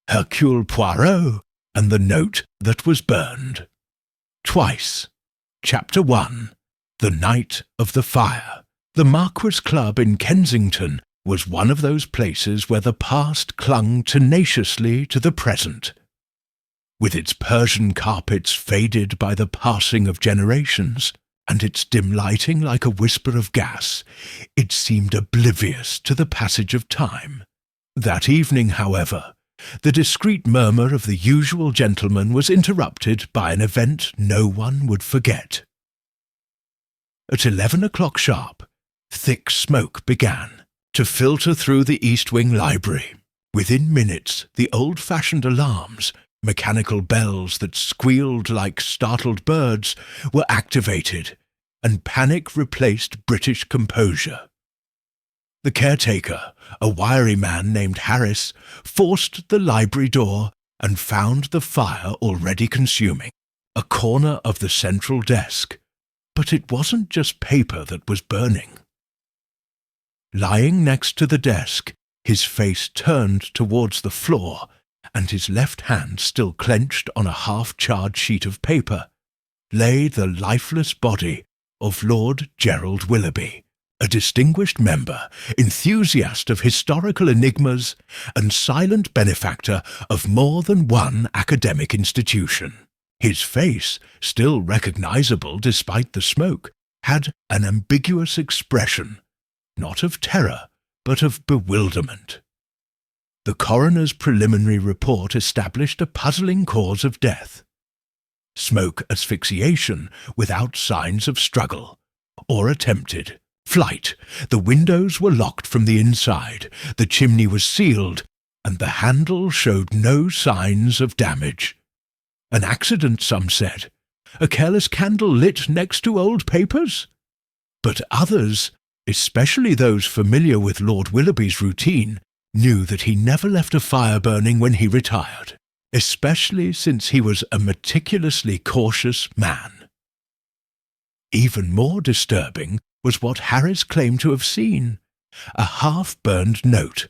Hercule Poirot and the Note That Was Burned. Twice. Chapter 1. The Night of the Fire. The Marquis Club in Kensington was one of those places where the past clung tenaciously to the present. With its Persian carpets faded by the passing of generations, and its dim lighting like a whisper of gas, it seemed oblivious to the passage of time. That evening, however, the discreet murmur of the usual gentleman was interrupted by an event no one would forget. At 11 o'clock sharp, thick smoke began to filter through the East Wing library. Within minutes, the old-fashioned alarms, mechanical bells that squealed like startled birds, were activated, and panic replaced British composure. The caretaker, a wiry man named Harris, forced the library door and found the fire already consuming a corner of the central desk. But it wasn't just paper that was burning. Lying next to the desk, his face turned towards the floor, and his left hand still clenched on a half-charred sheet of paper, lay the lifeless body of Lord Gerald Willoughby, a distinguished member, enthusiast of historical enigmas, and silent benefactor of more than one academic institution. His face, still recognizable despite the smoke, had an ambiguous expression, not of terror, but of bewilderment. The coroner's preliminary report established a puzzling cause of death. Smoke asphyxiation without signs of struggle, or attempted flight. The windows were locked from the inside, the chimney was sealed, and the handle showed no signs of damage. An accident, some said. A careless candle lit next to old papers? But others, especially those familiar with Lord Willoughby's routine, knew that he never left a fire burning when he retired, especially since he was a meticulously cautious man. Even more disturbing was what Harris claimed to have seen, a half-burned note,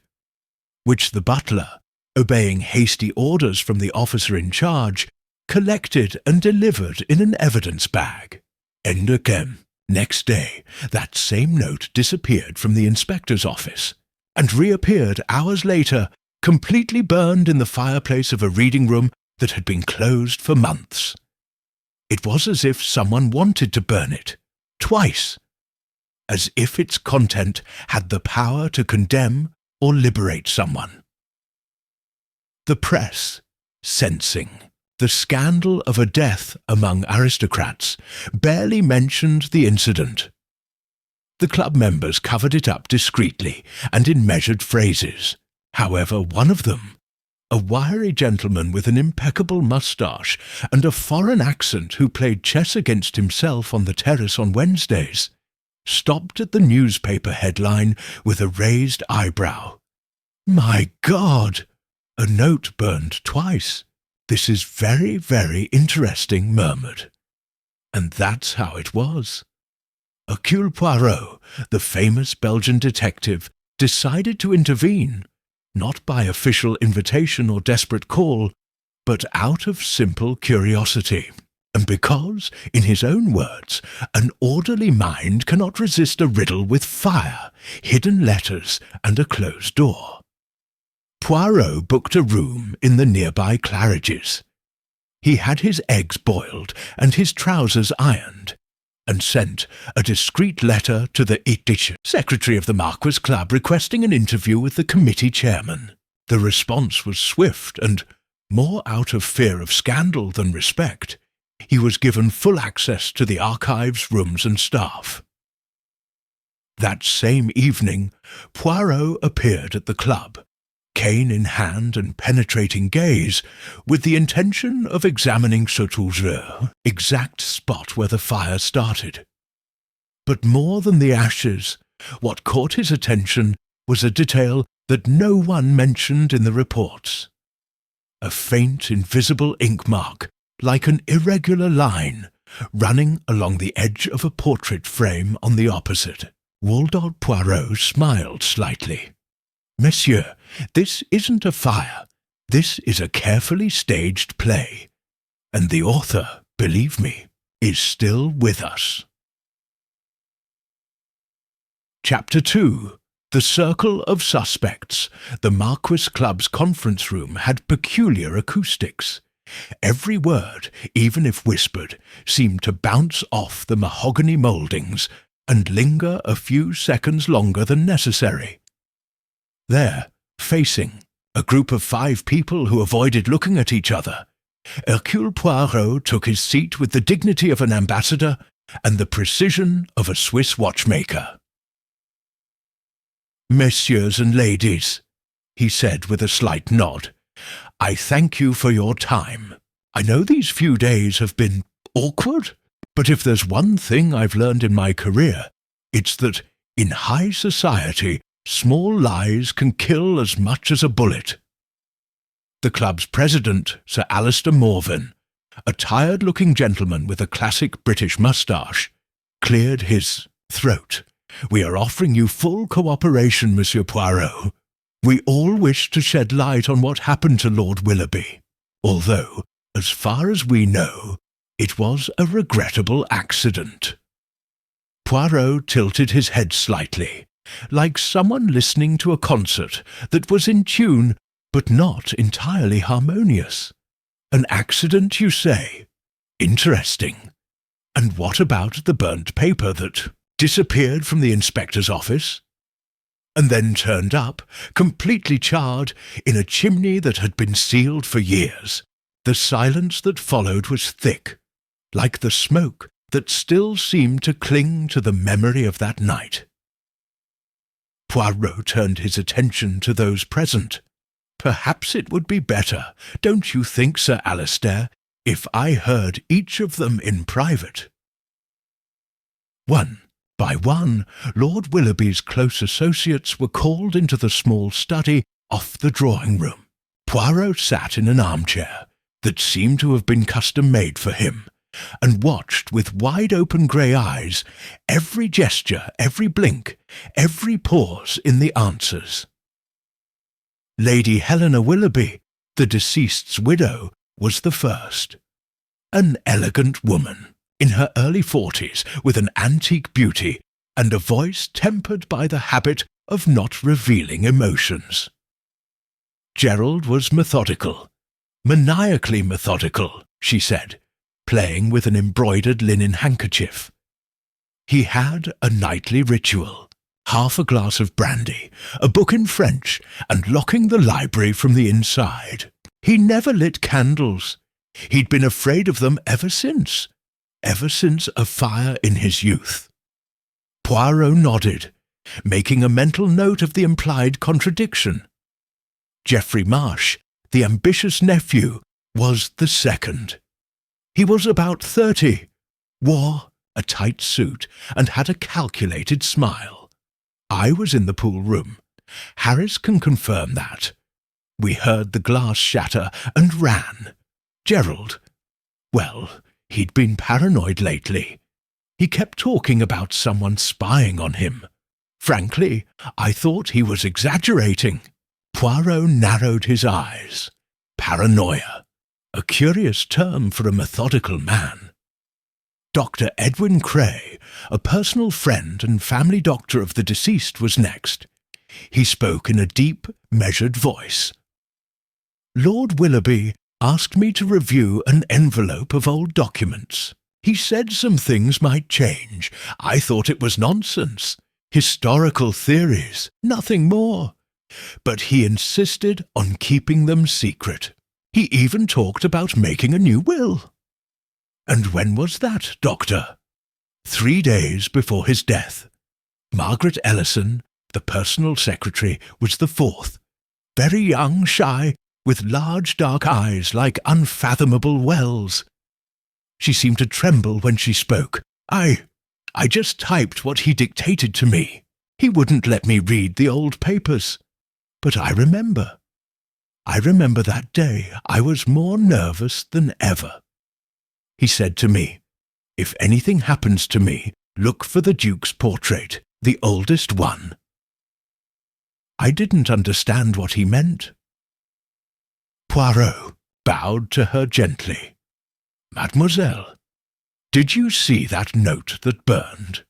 which the butler, obeying hasty orders from the officer in charge, collected and delivered in an evidence bag. Endachem. Next day, that same note disappeared from the inspector's office, and reappeared hours later, completely burned in the fireplace of a reading room that had been closed for months. It was as if someone wanted to burn it, twice, as if its content had the power to condemn or liberate someone. The press, sensing the scandal of a death among aristocrats, barely mentioned the incident. The club members covered it up discreetly and in measured phrases. However, one of them, a wiry gentleman with an impeccable moustache and a foreign accent who played chess against himself on the terrace on Wednesdays, stopped at the newspaper headline with a raised eyebrow. "My God! A note burned twice. This is very, very interesting," murmured. And that's how it was. Hercule Poirot, the famous Belgian detective, decided to intervene, not by official invitation or desperate call, but out of simple curiosity. And because, in his own words, an orderly mind cannot resist a riddle with fire, hidden letters, and a closed door. Poirot booked a room in the nearby Claridge's. He had his eggs boiled and his trousers ironed, and sent a discreet letter to the secretary of the Marquis Club requesting an interview with the committee chairman. The response was swift and, more out of fear of scandal than respect, he was given full access to the archives, rooms, and staff. That same evening, Poirot appeared at the club, cane in hand and penetrating gaze, with the intention of examining Sautour's exact spot where the fire started. But more than the ashes, what caught his attention was a detail that no one mentioned in the reports. A faint, invisible ink mark, like an irregular line, running along the edge of a portrait frame on the opposite. Waldeck Poirot smiled slightly. "Monsieur, this isn't a fire. This is a carefully staged play, and the author, believe me, is still with us. Chapter 2. The Circle of Suspects. The Marquis Club's conference room had peculiar acoustics. Every word, even if whispered, seemed to bounce off the mahogany mouldings and linger a few seconds longer than necessary. There, facing, a group of 5 people who avoided looking at each other, Hercule Poirot took his seat with the dignity of an ambassador and the precision of a Swiss watchmaker. "Messieurs and ladies," he said with a slight nod, "I thank you for your time. I know these few days have been awkward, but if there's one thing I've learned in my career, it's that in high society, small lies can kill as much as a bullet." The club's president, Sir Alistair Morven, a tired-looking gentleman with a classic British moustache, cleared his throat. "We are offering you full cooperation, Monsieur Poirot. We all wish to shed light on what happened to Lord Willoughby, although, as far as we know, it was a regrettable accident." Poirot tilted his head slightly, like someone listening to a concert that was in tune but not entirely harmonious. "An accident, you say? Interesting. And what about the burnt paper that disappeared from the inspector's office, and then turned up, completely charred, in a chimney that had been sealed for years? The silence that followed was thick, like the smoke that still seemed to cling to the memory of that night." Poirot turned his attention to those present. "Perhaps it would be better, don't you think, Sir Alistair, if I heard each of them in private?" One by one, Lord Willoughby's close associates were called into the small study off the drawing-room. Poirot sat in an armchair that seemed to have been custom-made for him, and watched with wide-open grey eyes every gesture, every blink, every pause in the answers. Lady Helena Willoughby, the deceased's widow, was the first. An elegant woman, in her early 40s, with an antique beauty and a voice tempered by the habit of not revealing emotions. Gerald was methodical, maniacally methodical, she said, playing with an embroidered linen handkerchief. He had a nightly ritual, half a glass of brandy, a book in French, and locking the library from the inside. He never lit candles. He'd been afraid of them ever since a fire in his youth. Poirot nodded, making a mental note of the implied contradiction. Geoffrey Marsh, the ambitious nephew, was the second. He was about 30, wore a tight suit, and had a calculated smile. I was in the pool room. Harris can confirm that. We heard the glass shatter and ran. Gerald, well, he'd been paranoid lately. He kept talking about someone spying on him. Frankly, I thought he was exaggerating. Poirot narrowed his eyes. Paranoia, a curious term for a methodical man. Dr. Edwin Cray, a personal friend and family doctor of the deceased, was next. He spoke in a deep, measured voice. Lord Willoughby asked me to review an envelope of old documents. He said some things might change. I thought it was nonsense. Historical theories, nothing more. But he insisted on keeping them secret. He even talked about making a new will. And when was that, Doctor? 3 days before his death. Margaret Ellison, the personal secretary, was the 4th. Very young, shy, with large dark eyes like unfathomable wells. She seemed to tremble when she spoke. I just typed what he dictated to me. He wouldn't let me read the old papers. But I remember. I remember that day I was more nervous than ever. He said to me, if anything happens to me, look for the Duke's portrait, the oldest one. I didn't understand what he meant. Poirot bowed to her gently. "Mademoiselle, did you see that note that burned?"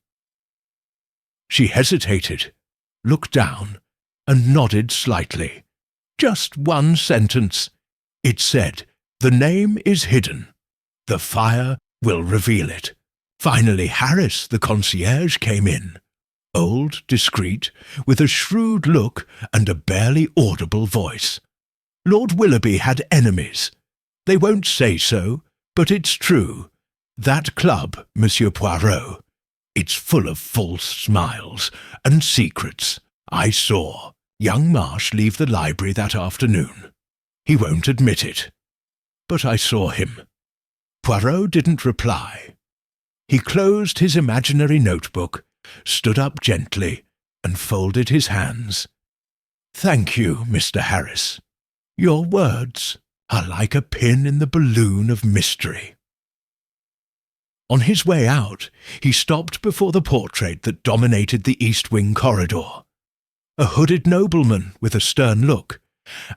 She hesitated, looked down, and nodded slightly. "Just one sentence. It said, 'The name is hidden. The fire will reveal it.'" Finally Harris, the concierge, came in. Old, discreet, with a shrewd look and a barely audible voice. "Lord Willoughby had enemies. They won't say so, but it's true. That club, Monsieur Poirot, it's full of false smiles and secrets. I saw young Marsh leave the library that afternoon. He won't admit it, but I saw him." Poirot didn't reply. He closed his imaginary notebook, stood up gently, and folded his hands. "Thank you, Mr. Harris. Your words are like a pin in the balloon of mystery." On his way out, he stopped before the portrait that dominated the East Wing corridor. A hooded nobleman with a stern look,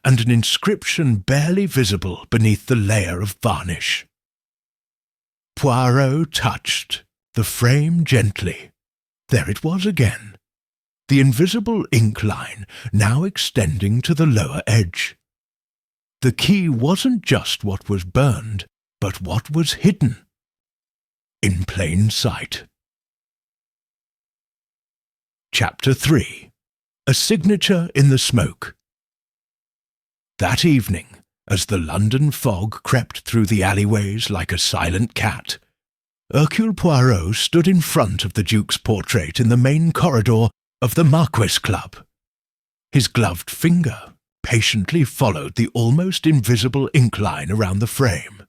and an inscription barely visible beneath the layer of varnish. Poirot touched the frame gently. There it was again, the invisible ink line now extending to the lower edge. The key wasn't just what was burned, but what was hidden. In plain sight. Chapter 3. A Signature in the Smoke. That evening, as the London fog crept through the alleyways like a silent cat, Hercule Poirot stood in front of the Duke's portrait in the main corridor of the Marquis Club. His gloved finger patiently followed the almost invisible ink line around the frame.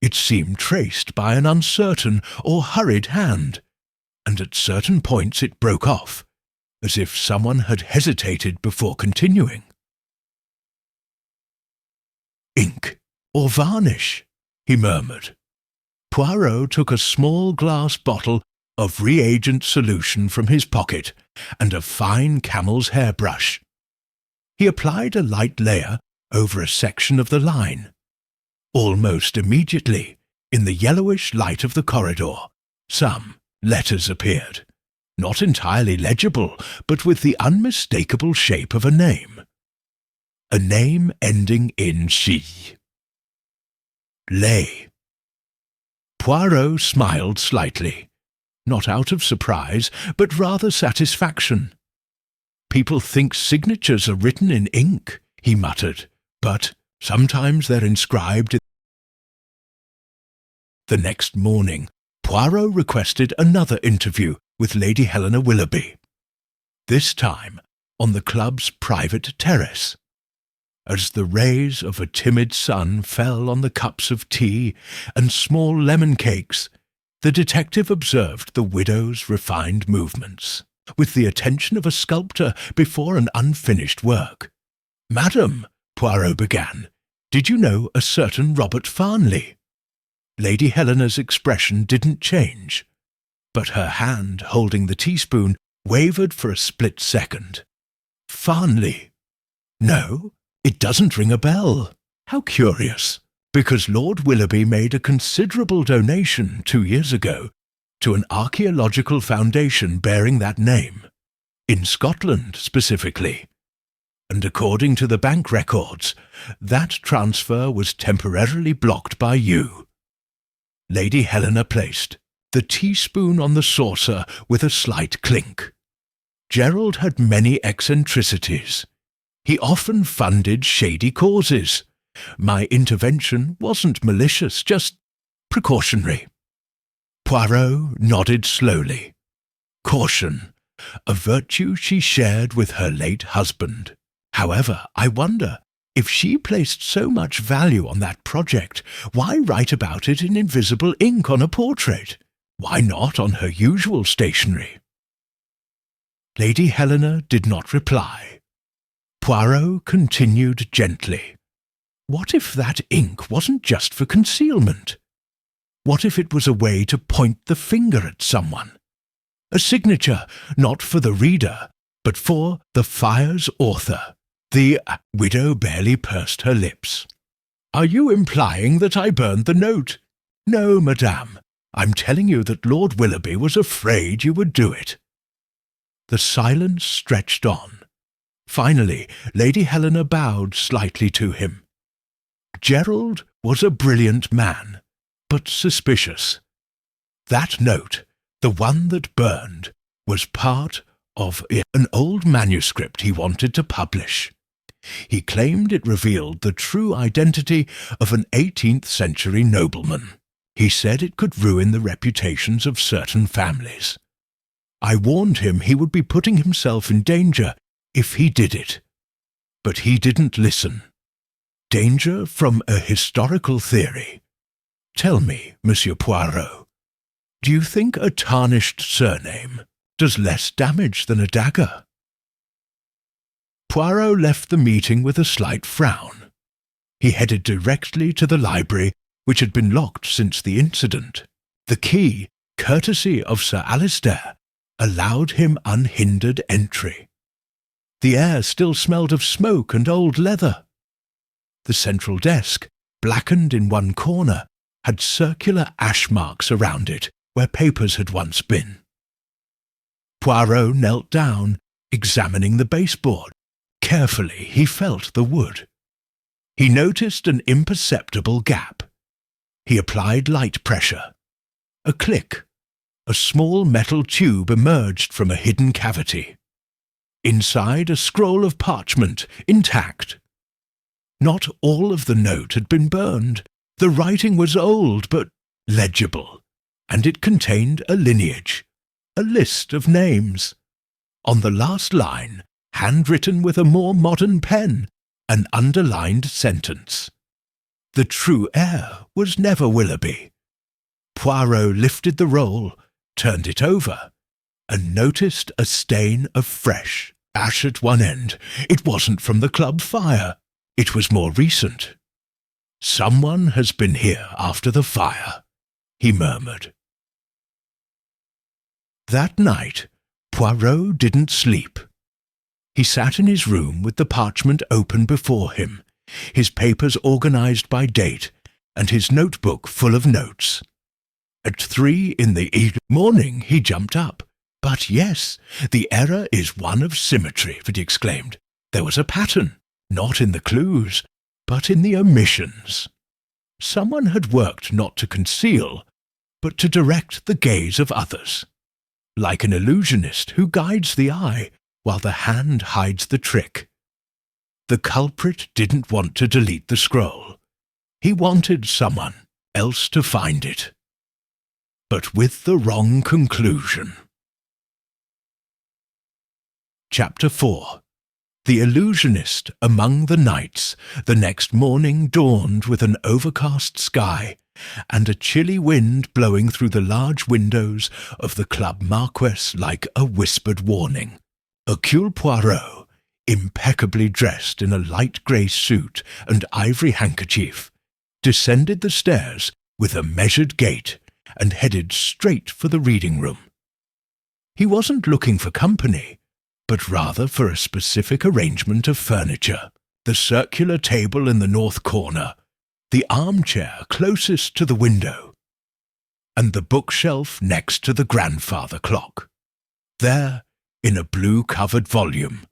It seemed traced by an uncertain or hurried hand, and at certain points it broke off, as if someone had hesitated before continuing. "Ink or varnish," he murmured. Poirot took a small glass bottle of reagent solution from his pocket and a fine camel's hair brush. He applied a light layer over a section of the line. Almost immediately, in the yellowish light of the corridor, some letters appeared, not entirely legible, but with the unmistakable shape of a name. A name ending in "she." Lay. Poirot smiled slightly, not out of surprise, but rather satisfaction. "People think signatures are written in ink," he muttered, "but sometimes they're inscribed." The next morning, Poirot requested another interview with Lady Helena Willoughby, this time on the club's private terrace. As the rays of a timid sun fell on the cups of tea and small lemon cakes, the detective observed the widow's refined movements, with the attention of a sculptor before an unfinished work. "Madam," Poirot began, "did you know a certain Robert Farnley?" Lady Helena's expression didn't change, but her hand holding the teaspoon wavered for a split second. "Farnley? No, it doesn't ring a bell. How curious, because Lord Willoughby made a considerable donation 2 years ago to an archaeological foundation bearing that name, in Scotland specifically, and according to the bank records, that transfer was temporarily blocked by you." Lady Helena placed the teaspoon on the saucer with a slight clink. "Gerald had many eccentricities. He often funded shady causes. My intervention wasn't malicious, just precautionary." Poirot nodded slowly. Caution, a virtue she shared with her late husband. However, I wonder, if she placed so much value on that project, why write about it in invisible ink on a portrait? Why not on her usual stationery? Lady Helena did not reply. Poirot continued gently. What if that ink wasn't just for concealment? What if it was a way to point the finger at someone? A signature, not for the reader, but for the fire's author, The widow barely pursed her lips. "Are you implying that I burned the note?" "No, madame. I'm telling you that Lord Willoughby was afraid you would do it." The silence stretched on. Finally, Lady Helena bowed slightly to him. Gerald was a brilliant man, but suspicious. That note, the one that burned, was part of an old manuscript he wanted to publish. He claimed it revealed the true identity of an 18th century nobleman. He said it could ruin the reputations of certain families. I warned him he would be putting himself in danger if he did it. But he didn't listen. Danger from a historical theory. Tell me, Monsieur Poirot, do you think a tarnished surname does less damage than a dagger? Poirot left the meeting with a slight frown. He headed directly to the library, which had been locked since the incident. The key, courtesy of Sir Alistair, allowed him unhindered entry. The air still smelled of smoke and old leather. The central desk, blackened in one corner, had circular ash marks around it where papers had once been. Poirot knelt down, examining the baseboard. Carefully he felt the wood. He noticed an imperceptible gap. He applied light pressure. A click. A small metal tube emerged from a hidden cavity. Inside, a scroll of parchment, intact. Not all of the note had been burned. The writing was old but legible, and it contained a lineage, a list of names. On the last line, handwritten with a more modern pen, an underlined sentence. The true heir was never Willoughby. Poirot lifted the roll, turned it over, and noticed a stain of fresh ash at one end. It wasn't from the club fire. It was more recent. "Someone has been here after the fire," he murmured. That night, Poirot didn't sleep. He sat in his room with the parchment open before him, his papers organized by date, and his notebook full of notes. At 3 in the morning he jumped up. "But yes, the error is one of symmetry," he exclaimed. "There was a pattern, not in the clues, but in the omissions. Someone had worked not to conceal, but to direct the gaze of others, like an illusionist who guides the eye while the hand hides the trick. The culprit didn't want to delete the scroll. He wanted someone else to find it, but with the wrong conclusion. Chapter 4. The illusionist among the nights. The next morning dawned with an overcast sky and a chilly wind blowing through the large windows of the Club Marquess like a whispered warning. Hercule Poirot, impeccably dressed in a light grey suit and ivory handkerchief, descended the stairs with a measured gait and headed straight for the reading room. He wasn't looking for company, but rather for a specific arrangement of furniture. The circular table in the north corner, the armchair closest to the window, and the bookshelf next to the grandfather clock. There, in a blue-covered volume,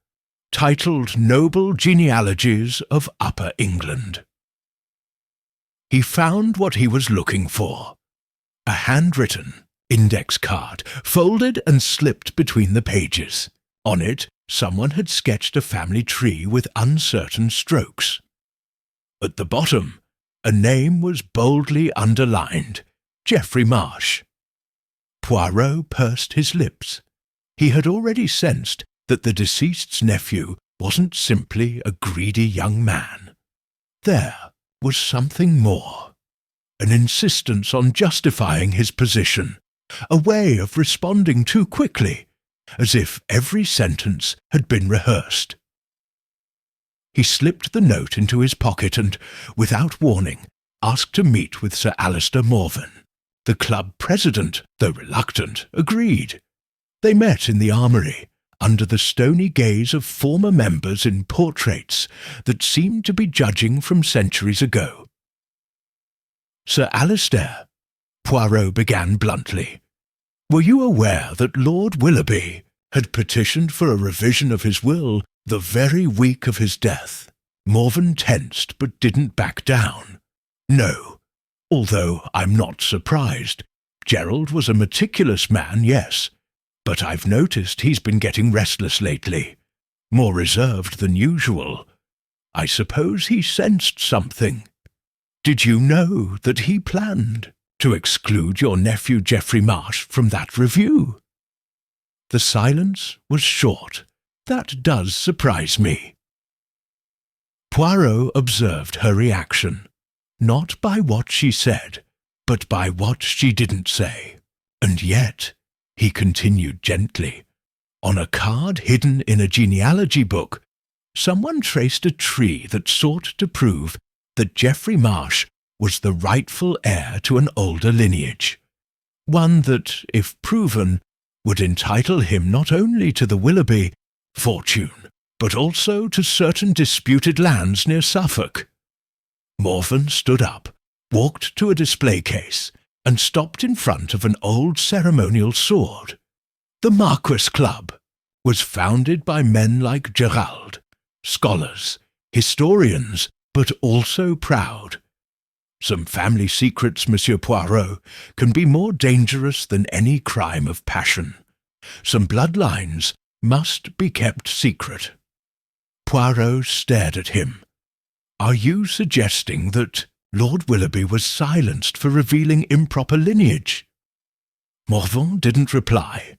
titled Noble Genealogies of Upper England. He found what he was looking for, a handwritten index card, folded and slipped between the pages. On it, someone had sketched a family tree with uncertain strokes. At the bottom, a name was boldly underlined, Geoffrey Marsh. Poirot pursed his lips. He had already sensed that the deceased's nephew wasn't simply a greedy young man. There was something more, an insistence on justifying his position, a way of responding too quickly, as if every sentence had been rehearsed. He slipped the note into his pocket and, without warning, asked to meet with Sir Alistair Morven. The club president, though reluctant, agreed. They met in the armoury, under the stony gaze of former members in portraits that seemed to be judging from centuries ago. "Sir Alistair," Poirot began bluntly, "were you aware that Lord Willoughby had petitioned for a revision of his will the very week of his death?" Morven tensed but didn't back down. "No, although I'm not surprised. Gerald was a meticulous man, yes, but I've noticed he's been getting restless lately, more reserved than usual. I suppose he sensed something. Did you know that he planned to exclude your nephew Geoffrey Marsh from that review?" The silence was short. "That does surprise me." Poirot observed her reaction, not by what she said, but by what she didn't say. "And yet," he continued gently, "on a card hidden in a genealogy book, someone traced a tree that sought to prove that Geoffrey Marsh was the rightful heir to an older lineage, one that, if proven, would entitle him not only to the Willoughby fortune, but also to certain disputed lands near Suffolk." Morven stood up, walked to a display case, and stopped in front of an old ceremonial sword. "The Marquis Club was founded by men like Gerald, scholars, historians, but also proud. Some family secrets, Monsieur Poirot, can be more dangerous than any crime of passion. Some bloodlines must be kept secret." Poirot stared at him. "Are you suggesting that Lord Willoughby was silenced for revealing improper lineage?" Morven didn't reply,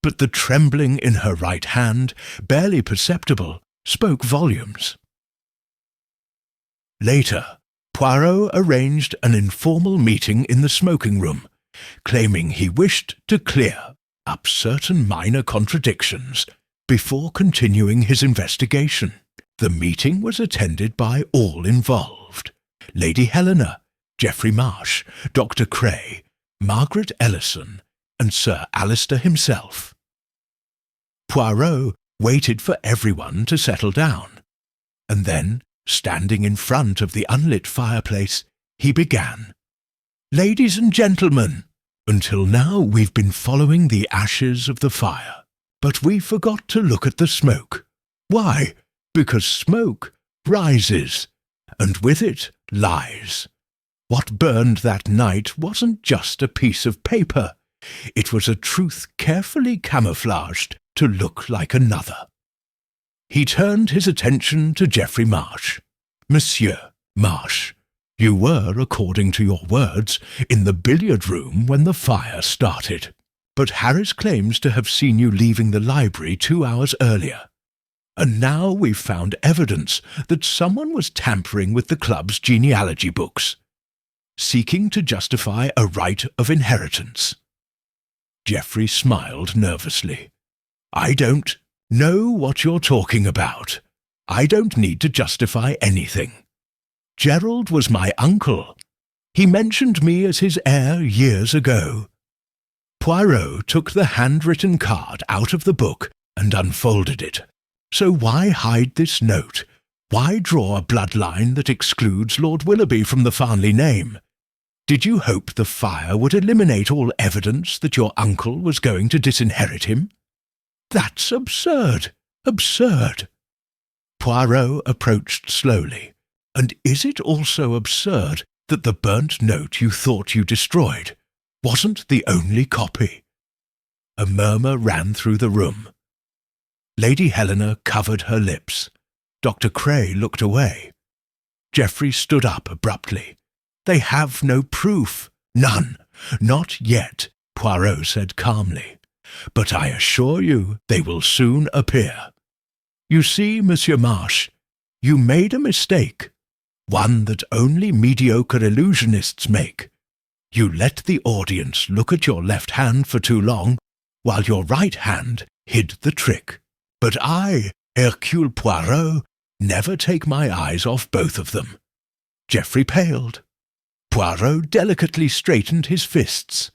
but the trembling in her right hand, barely perceptible, spoke volumes. Later, Poirot arranged an informal meeting in the smoking room, claiming he wished to clear up certain minor contradictions before continuing his investigation. The meeting was attended by all involved: Lady Helena, Geoffrey Marsh, Dr. Cray, Margaret Ellison, and Sir Alistair himself. Poirot waited for everyone to settle down, and then, standing in front of the unlit fireplace, he began. "Ladies and gentlemen, until now we've been following the ashes of the fire, but we forgot to look at the smoke. Why? Because smoke rises, and with it lies. What burned that night wasn't just a piece of paper. It was a truth carefully camouflaged to look like another." He turned his attention to Geoffrey Marsh. "Monsieur Marsh, you were, according to your words, in the billiard room when the fire started, but Harris claims to have seen you leaving the library 2 hours earlier. And now we've found evidence that someone was tampering with the club's genealogy books, seeking to justify a right of inheritance." Geoffrey smiled nervously. "I don't know what you're talking about. I don't need to justify anything. Gerald was my uncle. He mentioned me as his heir years ago." Poirot took the handwritten card out of the book and unfolded it. "So why hide this note? Why draw a bloodline that excludes Lord Willoughby from the Farnley name? Did you hope the fire would eliminate all evidence that your uncle was going to disinherit him? That's absurd, absurd." Poirot approached slowly. "And is it also absurd that the burnt note you thought you destroyed wasn't the only copy?" A murmur ran through the room. Lady Helena covered her lips. Dr. Cray looked away. Geoffrey stood up abruptly. "They have no proof. None. Not yet," Poirot said calmly. "But I assure you they will soon appear. You see, Monsieur Marsh, you made a mistake, one that only mediocre illusionists make. You let the audience look at your left hand for too long, while your right hand hid the trick. But I, Hercule Poirot, never take my eyes off both of them." Geoffrey paled. Poirot delicately straightened his fists.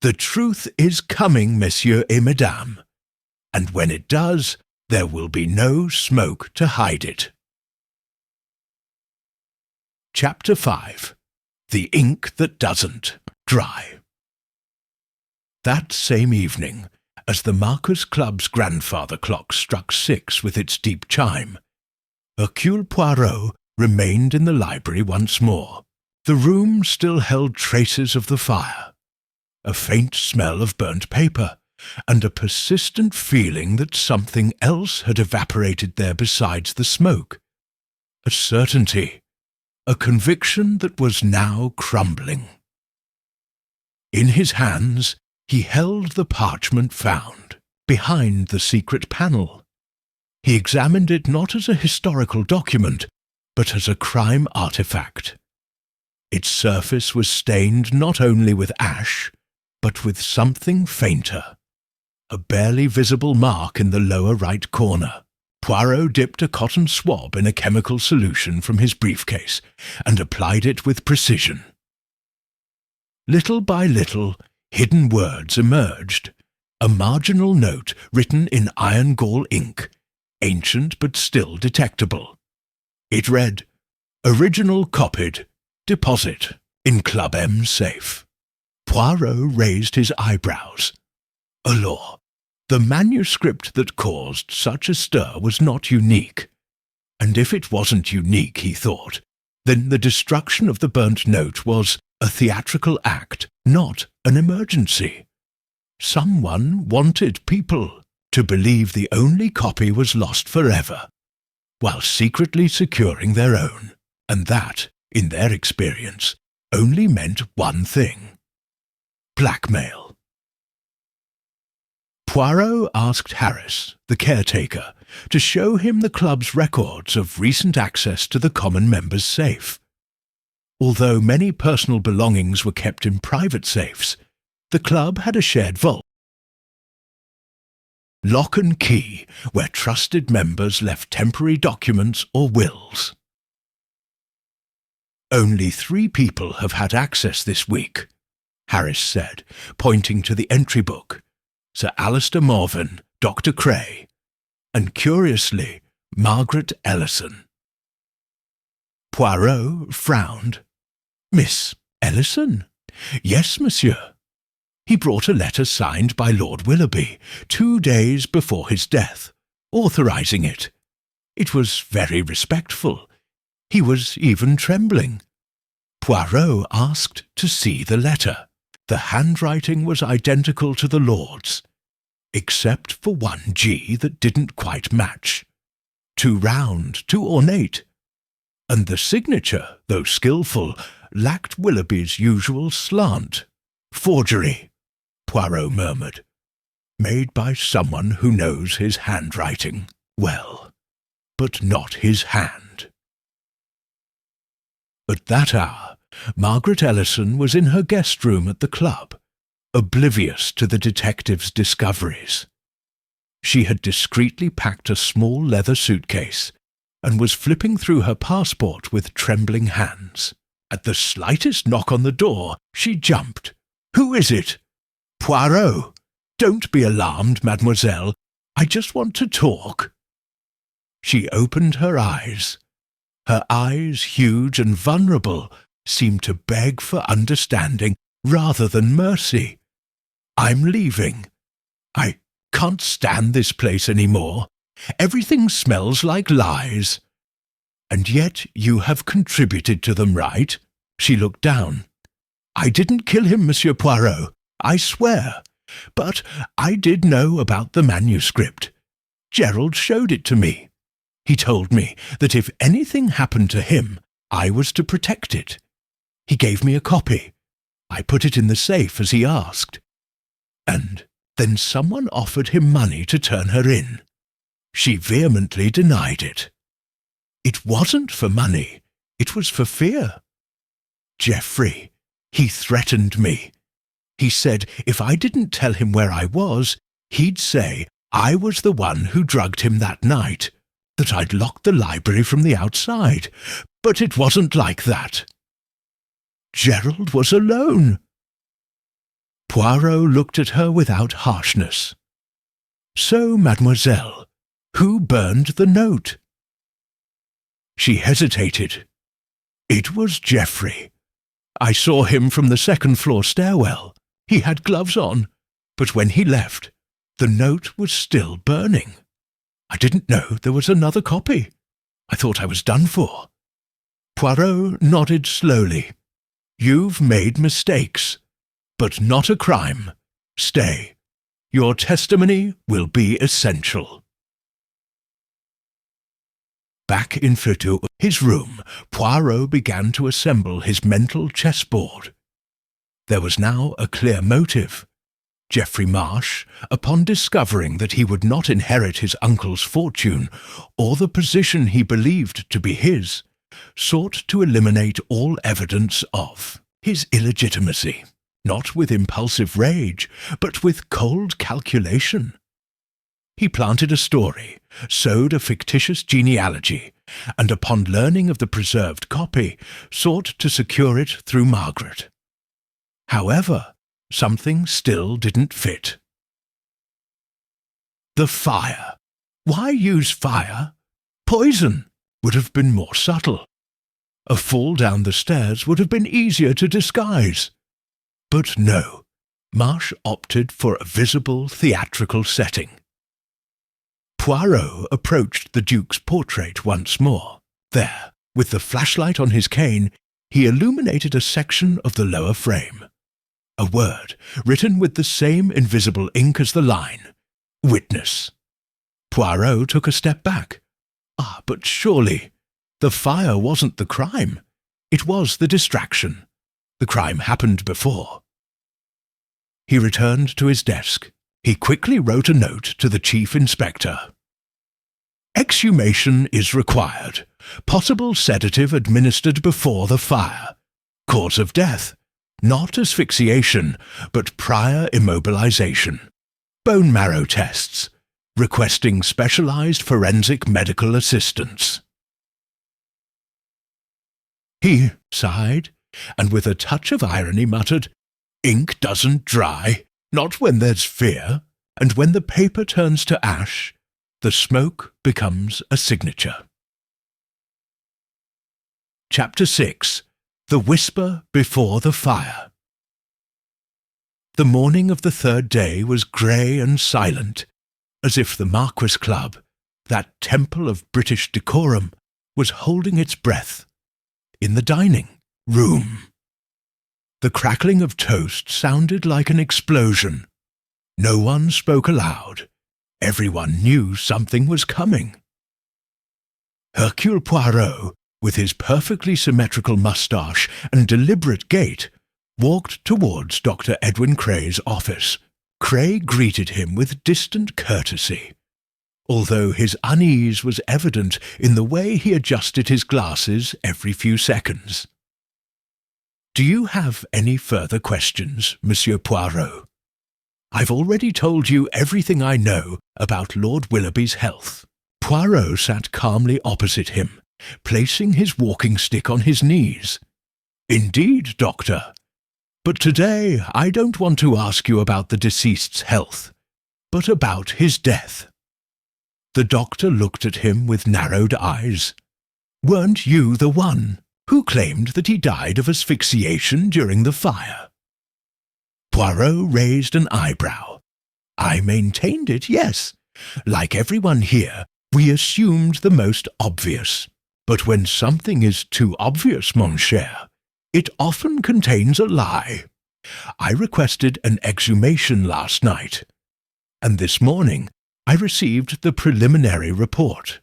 "The truth is coming, messieurs et mesdames. and when it does, there will be no smoke to hide it. Chapter 5. The Ink That Doesn't Dry. That same evening, as the Marcus Club's grandfather clock struck 6 with its deep chime, Hercule Poirot remained in the library once more. The room still held traces of the fire, a faint smell of burnt paper, and a persistent feeling that something else had evaporated there besides the smoke. A certainty, a conviction that was now crumbling. In his hands he held the parchment found behind the secret panel. He examined it not as a historical document, but as a crime artifact. Its surface was stained not only with ash, but with something fainter, a barely visible mark in the lower right corner. Poirot dipped a cotton swab in a chemical solution from his briefcase and applied it with precision. Little by little, hidden words emerged, a marginal note written in iron gall ink, ancient but still detectable. It read, "Original copied, deposit in Club M's safe." Poirot raised his eyebrows. Alors, the manuscript that caused such a stir was not unique. And if it wasn't unique, he thought, then the destruction of the burnt note was a theatrical act, not an emergency. Someone wanted people to believe the only copy was lost forever, while secretly securing their own, and that, in their experience, only meant one thing: blackmail. Poirot asked Harris, the caretaker, to show him the club's records of recent access to the common members' safe. Although many personal belongings were kept in private safes, the club had a shared vault, lock and key, where trusted members left temporary documents or wills. "Only 3 people have had access this week," Harris said, pointing to the entry book: Sir Alistair Morven, Dr. Cray, and, curiously, Margaret Ellison. Poirot frowned. "Miss Ellison?" "Yes, monsieur. He brought a letter signed by Lord Willoughby 2 days before his death, authorizing it. It was very respectful. He was even trembling." Poirot asked to see the letter. The handwriting was identical to the Lord's, except for one G that didn't quite match. Too round, too ornate. And the signature, though skillful, lacked Willoughby's usual slant. "Forgery," Poirot murmured. "Made by someone who knows his handwriting well, but not his hand." At that hour, Margaret Ellison was in her guest room at the club, oblivious to the detective's discoveries. She had discreetly packed a small leather suitcase and was flipping through her passport with trembling hands. At the slightest knock on the door, she jumped. "Who is it?" "Poirot. Don't be alarmed, mademoiselle. I just want to talk." She opened her eyes. Her eyes, huge and vulnerable, seemed to beg for understanding rather than mercy. "I'm leaving. I can't stand this place any more. Everything smells like lies. And yet you have contributed to them, right?" She looked down. "I didn't kill him, Monsieur Poirot, I swear. But I did know about the manuscript. Gerald showed it to me. He told me that if anything happened to him, I was to protect it. He gave me a copy. I put it in the safe as he asked. And then someone offered him money to turn her in. She vehemently denied it. It wasn't for money. It was for fear. Geoffrey, he threatened me. He said if I didn't tell him where I was, he'd say I was the one who drugged him that night, that I'd locked the library from the outside. But it wasn't like that. Gerald was alone." Poirot looked at her without harshness. So, mademoiselle, who burned the note?" She hesitated. "It was Geoffrey. I saw him from the second-floor stairwell. He had gloves on, but when he left, the note was still burning. I didn't know there was another copy. I thought I was done for." Poirot nodded slowly. "You've made mistakes, but not a crime. Stay. Your testimony will be essential." Back in his room, Poirot began to assemble his mental chessboard. There was now a clear motive. Geoffrey Marsh, upon discovering that he would not inherit his uncle's fortune or the position he believed to be his, sought to eliminate all evidence of his illegitimacy, not with impulsive rage, but with cold calculation. He planted a story, sowed a fictitious genealogy, and upon learning of the preserved copy, sought to secure it through Margaret. However, something still didn't fit. The fire. Why use fire? Poison would have been more subtle. A fall down the stairs would have been easier to disguise. But no, Marsh opted for a visible theatrical setting. Poirot approached the Duke's portrait once more. There, with the flashlight on his cane, he illuminated a section of the lower frame. A word, written with the same invisible ink as the line, "Witness." Poirot took a step back. But surely, the fire wasn't the crime. It was the distraction. The crime happened before. He returned to his desk. He quickly wrote a note to the Chief Inspector. "Exhumation is required. Possible sedative administered before the fire. Cause of death. Not asphyxiation, but prior immobilization. Bone marrow tests. Requesting specialized forensic medical assistance." He sighed, and with a touch of irony muttered, "Ink doesn't dry, not when there's fear, and when the paper turns to ash, the smoke becomes a signature." Chapter 6. The Whisper Before the Fire. The morning of the third day was grey and silent, as if the Marquis Club, that temple of British decorum, was holding its breath. In the dining room, the crackling of toast sounded like an explosion. No one spoke aloud. Everyone knew something was coming. Hercule Poirot, with his perfectly symmetrical moustache and deliberate gait, walked towards Dr. Edwin Cray's office. Cray greeted him with distant courtesy, although his unease was evident in the way he adjusted his glasses every few seconds. "Do you have any further questions, Monsieur Poirot? I've already told you everything I know about Lord Willoughby's health." Poirot sat calmly opposite him, placing his walking stick on his knees. "Indeed, Doctor. But today I don't want to ask you about the deceased's health, but about his death." The doctor looked at him with narrowed eyes. "Weren't you the one who claimed that he died of asphyxiation during the fire?" Poirot raised an eyebrow. "I maintained it, yes. Like everyone here, we assumed the most obvious. But when something is too obvious, mon cher, it often contains a lie. I requested an exhumation last night, and this morning I received the preliminary report.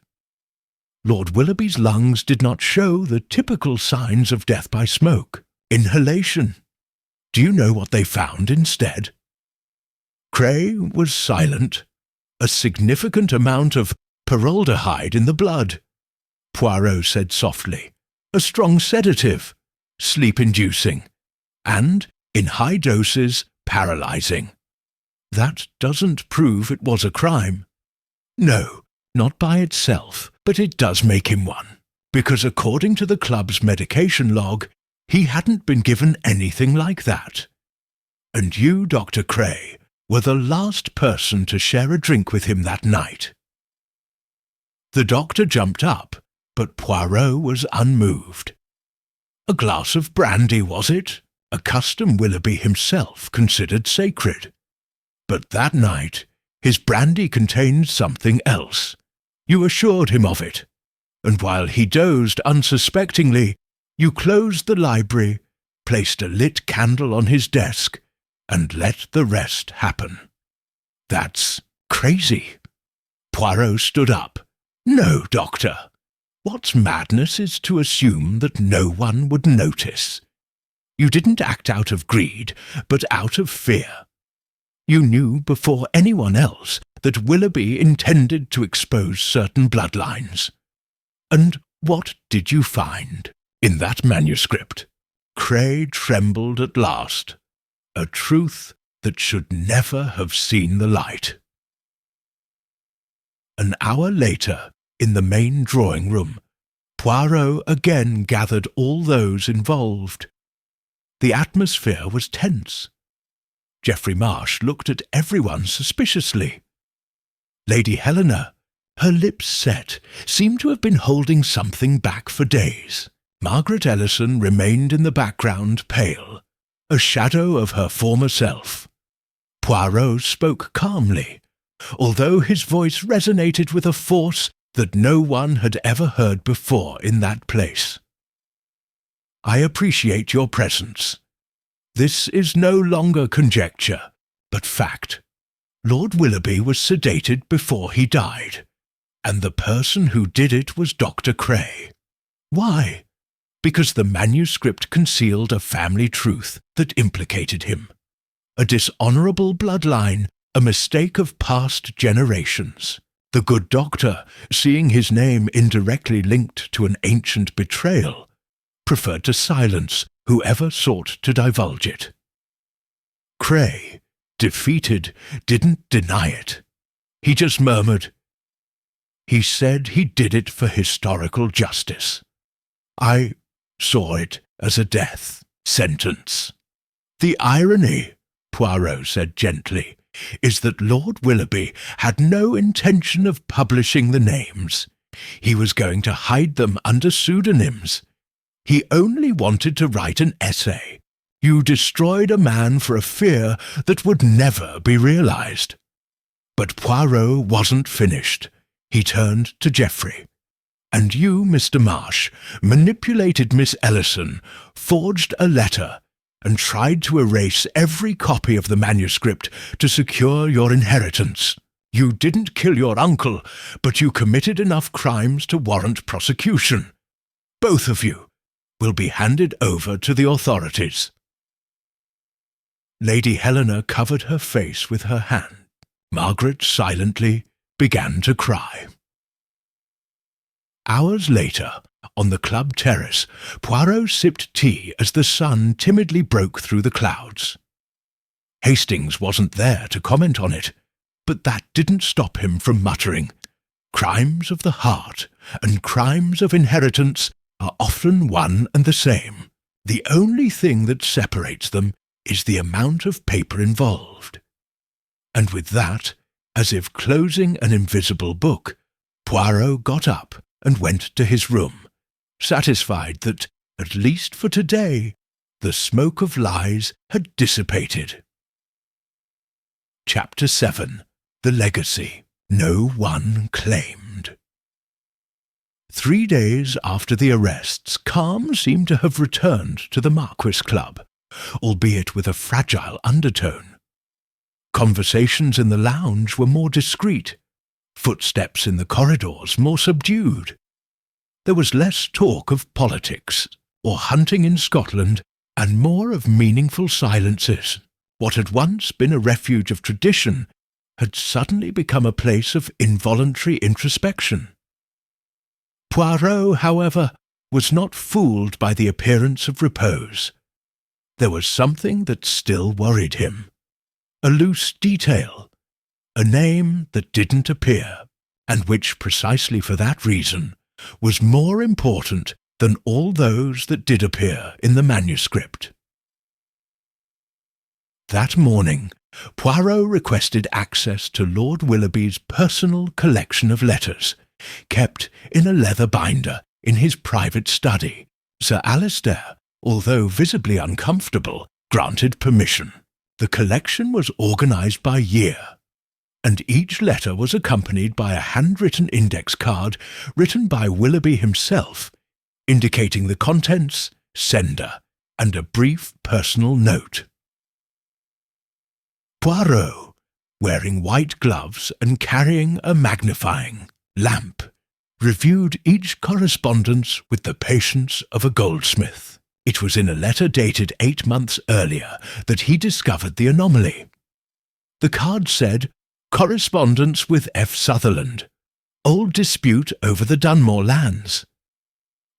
Lord Willoughby's lungs did not show the typical signs of death by smoke. Inhalation. Do you know what they found instead?" Cray was silent. "A significant amount of peroldehyd in the blood," Poirot said softly. "A strong sedative, sleep-inducing, and, in high doses, paralyzing. That doesn't prove it was a crime. No, not by itself, but it does make him one, because according to the club's medication log, he hadn't been given anything like that. And you, Dr. Cray, were the last person to share a drink with him that night. The doctor jumped up, but Poirot was unmoved. A glass of brandy, was it? A custom Willoughby himself considered sacred. But that night his brandy contained something else. You assured him of it, and while he dozed unsuspectingly, you closed the library, placed a lit candle on his desk, and let the rest happen. That's crazy. Poirot stood up. No, Doctor. What's madness is to assume that no one would notice. You didn't act out of greed, but out of fear. You knew before anyone else that Willoughby intended to expose certain bloodlines. And what did you find in that manuscript? Cray trembled at last. A truth that should never have seen the light. An hour later, in the main drawing-room, Poirot again gathered all those involved. The atmosphere was tense. Geoffrey Marsh looked at everyone suspiciously. Lady Helena, her lips set, seemed to have been holding something back for days. Margaret Ellison remained in the background, pale, a shadow of her former self. Poirot spoke calmly, although his voice resonated with a force that no one had ever heard before in that place. I appreciate your presence. This is no longer conjecture, but fact. Lord Willoughby was sedated before he died, and the person who did it was Dr. Cray. Why? Because the manuscript concealed a family truth that implicated him. A dishonourable bloodline, a mistake of past generations. The good doctor, seeing his name indirectly linked to an ancient betrayal, preferred to silence whoever sought to divulge it. Cray, defeated, didn't deny it. He just murmured, "He said he did it for historical justice. I saw it as a death sentence." "The irony," Poirot said gently, "is that Lord Willoughby had no intention of publishing the names. He was going to hide them under pseudonyms. He only wanted to write an essay. You destroyed a man for a fear that would never be realized." But Poirot wasn't finished. He turned to Geoffrey. "And you, Mr. Marsh, manipulated Miss Ellison, forged a letter, and tried to erase every copy of the manuscript to secure your inheritance. You didn't kill your uncle, but you committed enough crimes to warrant prosecution. Both of you will be handed over to the authorities." Lady Helena covered her face with her hand. Margaret silently began to cry. Hours later, on the club terrace, Poirot sipped tea as the sun timidly broke through the clouds. Hastings wasn't there to comment on it, but that didn't stop him from muttering, "Crimes of the heart and crimes of inheritance are often one and the same. The only thing that separates them is the amount of paper involved." And with that, as if closing an invisible book, Poirot got up and went to his room, satisfied that, at least for today, the smoke of lies had dissipated. Chapter 7. The Legacy No One Claimed. 3 days after the arrests, calm seemed to have returned to the Marquis Club, albeit with a fragile undertone. Conversations in the lounge were more discreet, footsteps in the corridors more subdued. There was less talk of politics or hunting in Scotland, and more of meaningful silences. What had once been a refuge of tradition had suddenly become a place of involuntary introspection. Poirot, however, was not fooled by the appearance of repose. There was something that still worried him. A loose detail, a name that didn't appear, and which, precisely for that reason, was more important than all those that did appear in the manuscript. That morning, Poirot requested access to Lord Willoughby's personal collection of letters, kept in a leather binder in his private study. Sir Alistair, although visibly uncomfortable, granted permission. The collection was organised by year, and each letter was accompanied by a handwritten index card written by Willoughby himself, indicating the contents, sender, and a brief personal note. Poirot, wearing white gloves and carrying a magnifying lamp, reviewed each correspondence with the patience of a goldsmith. It was in a letter dated 8 months earlier that he discovered the anomaly. The card said, "Correspondence with F. Sutherland. Old dispute over the Dunmore lands."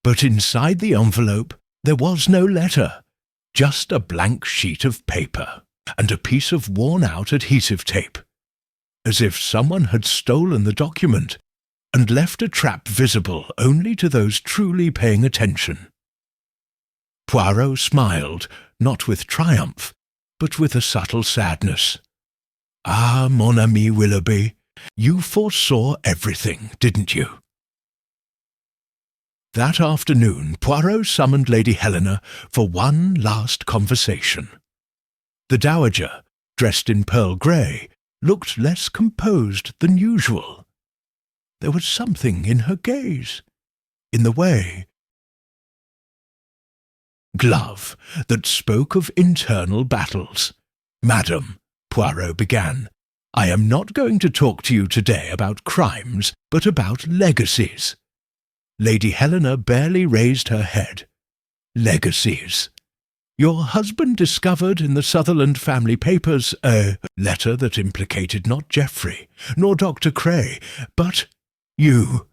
But inside the envelope there was no letter, just a blank sheet of paper and a piece of worn-out adhesive tape, as if someone had stolen the document and left a trap visible only to those truly paying attention. Poirot smiled, not with triumph, but with a subtle sadness. "Ah, mon ami Willoughby, you foresaw everything, didn't you?" That afternoon, Poirot summoned Lady Helena for one last conversation. The dowager, dressed in pearl grey, looked less composed than usual. There was something in her gaze, in the way glove that spoke of internal battles. "Madam," Poirot began, "I am not going to talk to you today about crimes, but about legacies." Lady Helena barely raised her head. "Legacies. Your husband discovered in the Sutherland family papers a letter that implicated not Geoffrey, nor Dr. Cray, but you."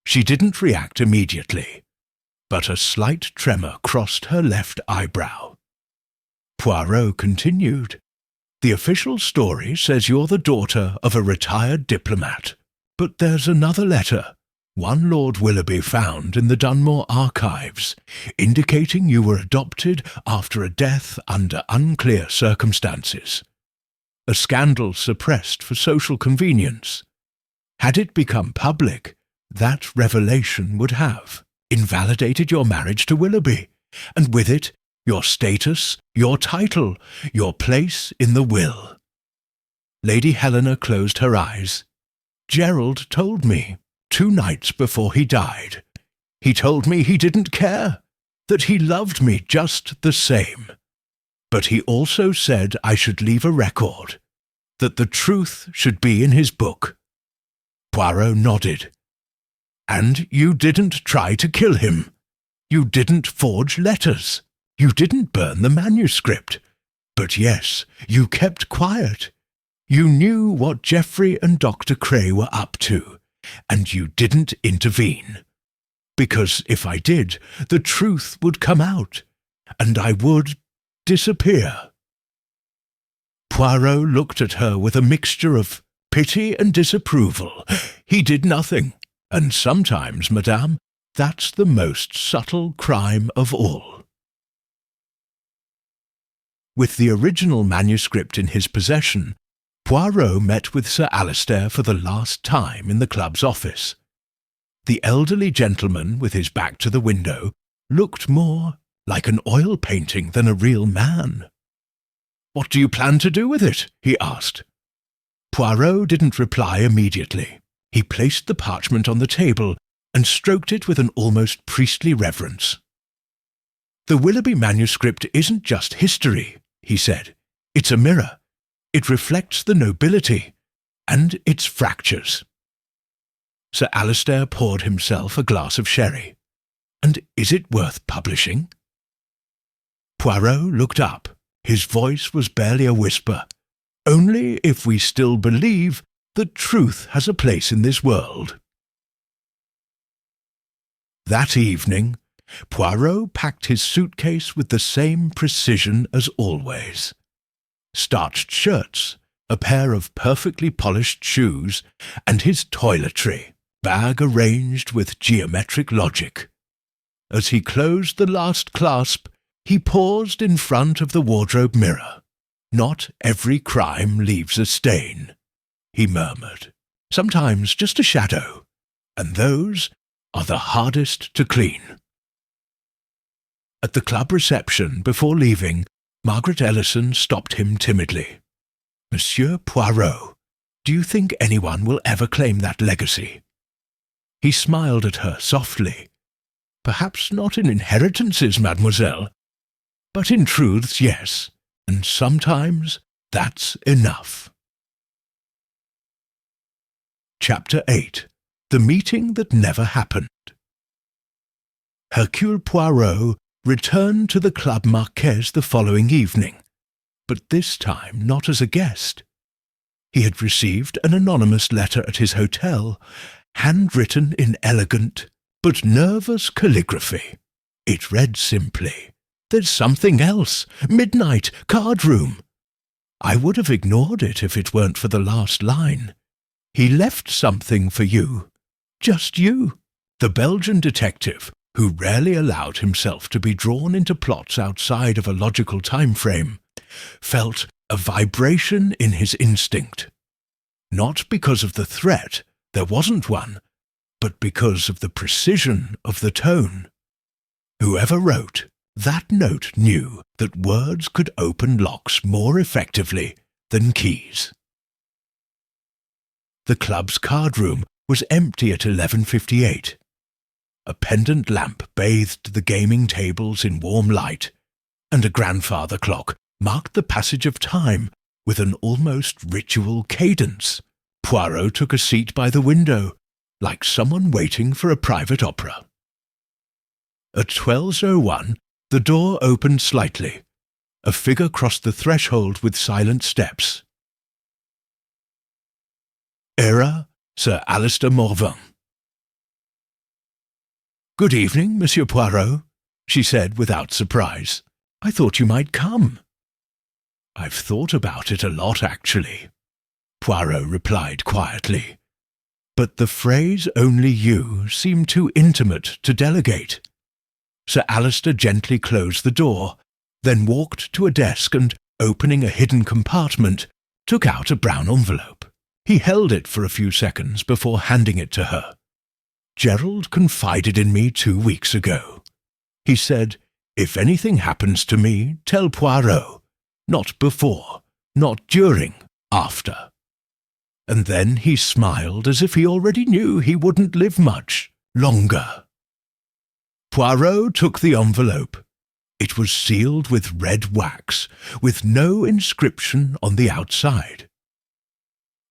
She didn't react immediately, but a slight tremor crossed her left eyebrow. Poirot continued, "The official story says you're the daughter of a retired diplomat, but there's another letter, one Lord Willoughby found in the Dunmore archives, indicating you were adopted after a death under unclear circumstances. A scandal suppressed for social convenience. Had it become public, that revelation would have invalidated your marriage to Willoughby, and with it, your status, your title, your place in the will." Lady Helena closed her eyes. "Gerald told me 2 nights before he died. He told me he didn't care, that he loved me just the same. But he also said I should leave a record, that the truth should be in his book." Poirot nodded. "And you didn't try to kill him. You didn't forge letters. You didn't burn the manuscript. But yes, you kept quiet. You knew what Geoffrey and Dr. Cray were up to, and you didn't intervene. Because if I did, the truth would come out, and I would disappear." Poirot looked at her with a mixture of pity and disapproval. "He did nothing, and sometimes, madame, that's the most subtle crime of all." With the original manuscript in his possession, Poirot met with Sir Alistair for the last time in the club's office. The elderly gentleman, with his back to the window, looked more like an oil painting than a real man. "What do you plan to do with it?" he asked. Poirot didn't reply immediately. He placed the parchment on the table and stroked it with an almost priestly reverence. "The Willoughby manuscript isn't just history," he said. "It's a mirror. It reflects the nobility and its fractures." Sir Alistair poured himself a glass of sherry. "And is it worth publishing?" Poirot looked up. His voice was barely a whisper. "Only if we still believe that truth has a place in this world." That evening, Poirot packed his suitcase with the same precision as always. Starched shirts, a pair of perfectly polished shoes, and his toiletry, bag arranged with geometric logic. As he closed the last clasp, he paused in front of the wardrobe mirror. Not every crime leaves a stain, he murmured. Sometimes just a shadow, and those are the hardest to clean. At the club reception, before leaving, Margaret Ellison stopped him timidly. "Monsieur Poirot, do you think anyone will ever claim that legacy?" He smiled at her softly. "Perhaps not in inheritances, mademoiselle, but in truths, yes, and sometimes that's enough." Chapter 8. The Meeting That Never Happened. Hercule Poirot returned to the Club Marquez the following evening, but this time not as a guest. He had received an anonymous letter at his hotel, handwritten in elegant but nervous calligraphy. It read simply, "There's something else. Midnight, card room." I would have ignored it if it weren't for the last line. "He left something for you. Just you." The Belgian detective, who rarely allowed himself to be drawn into plots outside of a logical time frame, felt a vibration in his instinct. Not because of the threat, there wasn't one, but because of the precision of the tone. Whoever wrote that note knew that words could open locks more effectively than keys. The club's card room was empty at 11:58. A pendant lamp bathed the gaming tables in warm light, and a grandfather clock marked the passage of time with an almost ritual cadence. Poirot took a seat by the window, like someone waiting for a private opera. At 12:01, the door opened slightly. A figure crossed the threshold with silent steps. Era, Sir Alistair Morvan. "Good evening, Monsieur Poirot," she said without surprise. "I thought you might come." "I've thought about it a lot, actually," Poirot replied quietly. "But the phrase 'only you' seemed too intimate to delegate." Sir Alistair gently closed the door, then walked to a desk and, opening a hidden compartment, took out a brown envelope. He held it for a few seconds before handing it to her. "Gerald confided in me 2 weeks ago. He said, 'If anything happens to me, tell Poirot. Not before, not during, after.' And then he smiled as if he already knew he wouldn't live much longer." Poirot took the envelope. It was sealed with red wax, with no inscription on the outside.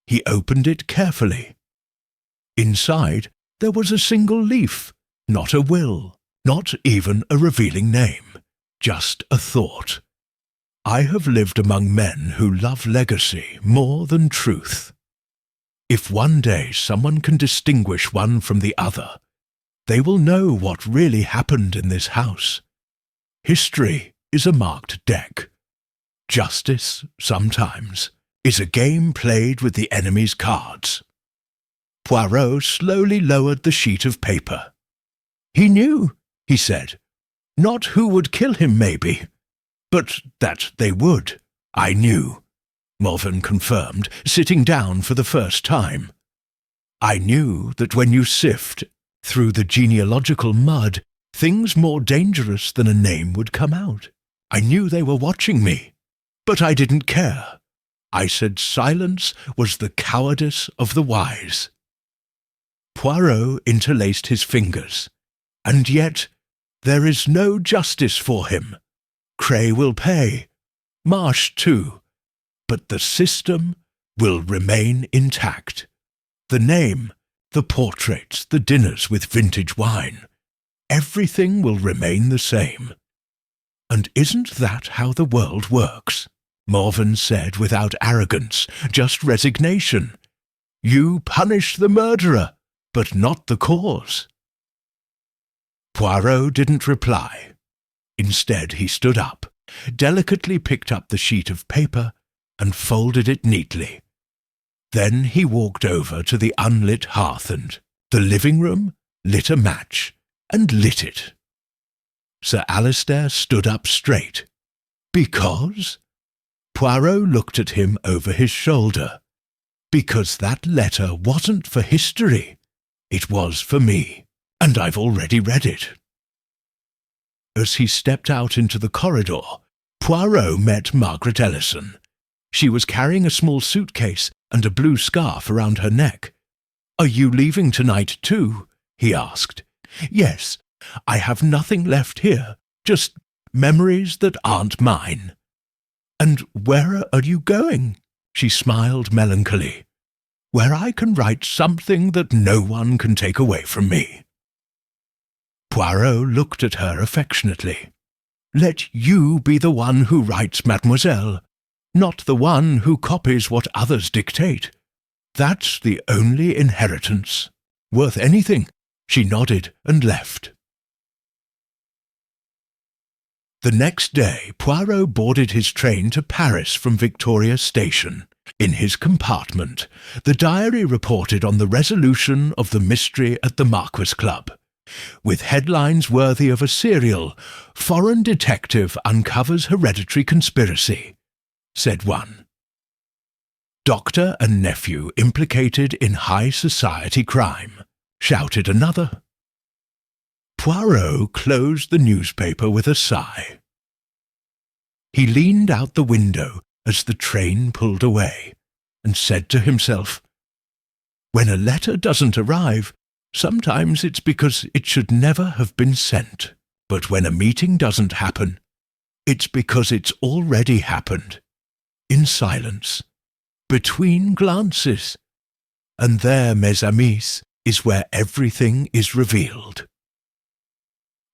He opened it carefully. Inside, there was a single leaf, not a will, not even a revealing name, just a thought. "I have lived among men who love legacy more than truth. If one day someone can distinguish one from the other, they will know what really happened in this house. History is a marked deck. Justice, sometimes, is a game played with the enemy's cards." Poirot slowly lowered the sheet of paper. "He knew," he said. "Not who would kill him, maybe, but that they would. I knew," Morvan confirmed, sitting down for the first time. "I knew that when you sift through the genealogical mud, things more dangerous than a name would come out. I knew they were watching me, but I didn't care. I said silence was the cowardice of the wise." Poirot interlaced his fingers. "And yet there is no justice for him. Cray will pay. Marsh too. But the system will remain intact. The name, the portraits, the dinners with vintage wine. Everything will remain the same." "And isn't that how the world works?" Morvan said without arrogance, just resignation. "You punish the murderer, but not the cause." Poirot didn't reply. Instead, he stood up, delicately picked up the sheet of paper, and folded it neatly. Then he walked over to the unlit hearth and, the living room, lit a match, and lit it. Sir Alistair stood up straight. "Because?" Poirot looked at him over his shoulder. "Because that letter wasn't for history. It was for me, and I've already read it." As he stepped out into the corridor, Poirot met Margaret Ellison. She was carrying a small suitcase and a blue scarf around her neck. "Are you leaving tonight too?" he asked. "Yes, I have nothing left here, just memories that aren't mine." "And where are you going?" She smiled melancholy. "Where I can write something that no one can take away from me." Poirot looked at her affectionately. "Let you be the one who writes, mademoiselle, not the one who copies what others dictate. That's the only inheritance worth anything." She nodded and left. The next day, Poirot boarded his train to Paris from Victoria Station. In his compartment, the diary reported on the resolution of the mystery at the Marquis Club, with headlines worthy of a serial. "Foreign detective uncovers hereditary conspiracy," said one. "Doctor and nephew implicated in high society crime," shouted another. Poirot closed the newspaper with a sigh. He leaned out the window as the train pulled away, and said to himself, "When a letter doesn't arrive, sometimes it's because it should never have been sent. But when a meeting doesn't happen, it's because it's already happened, in silence, between glances. And there, mes amis, is where everything is revealed."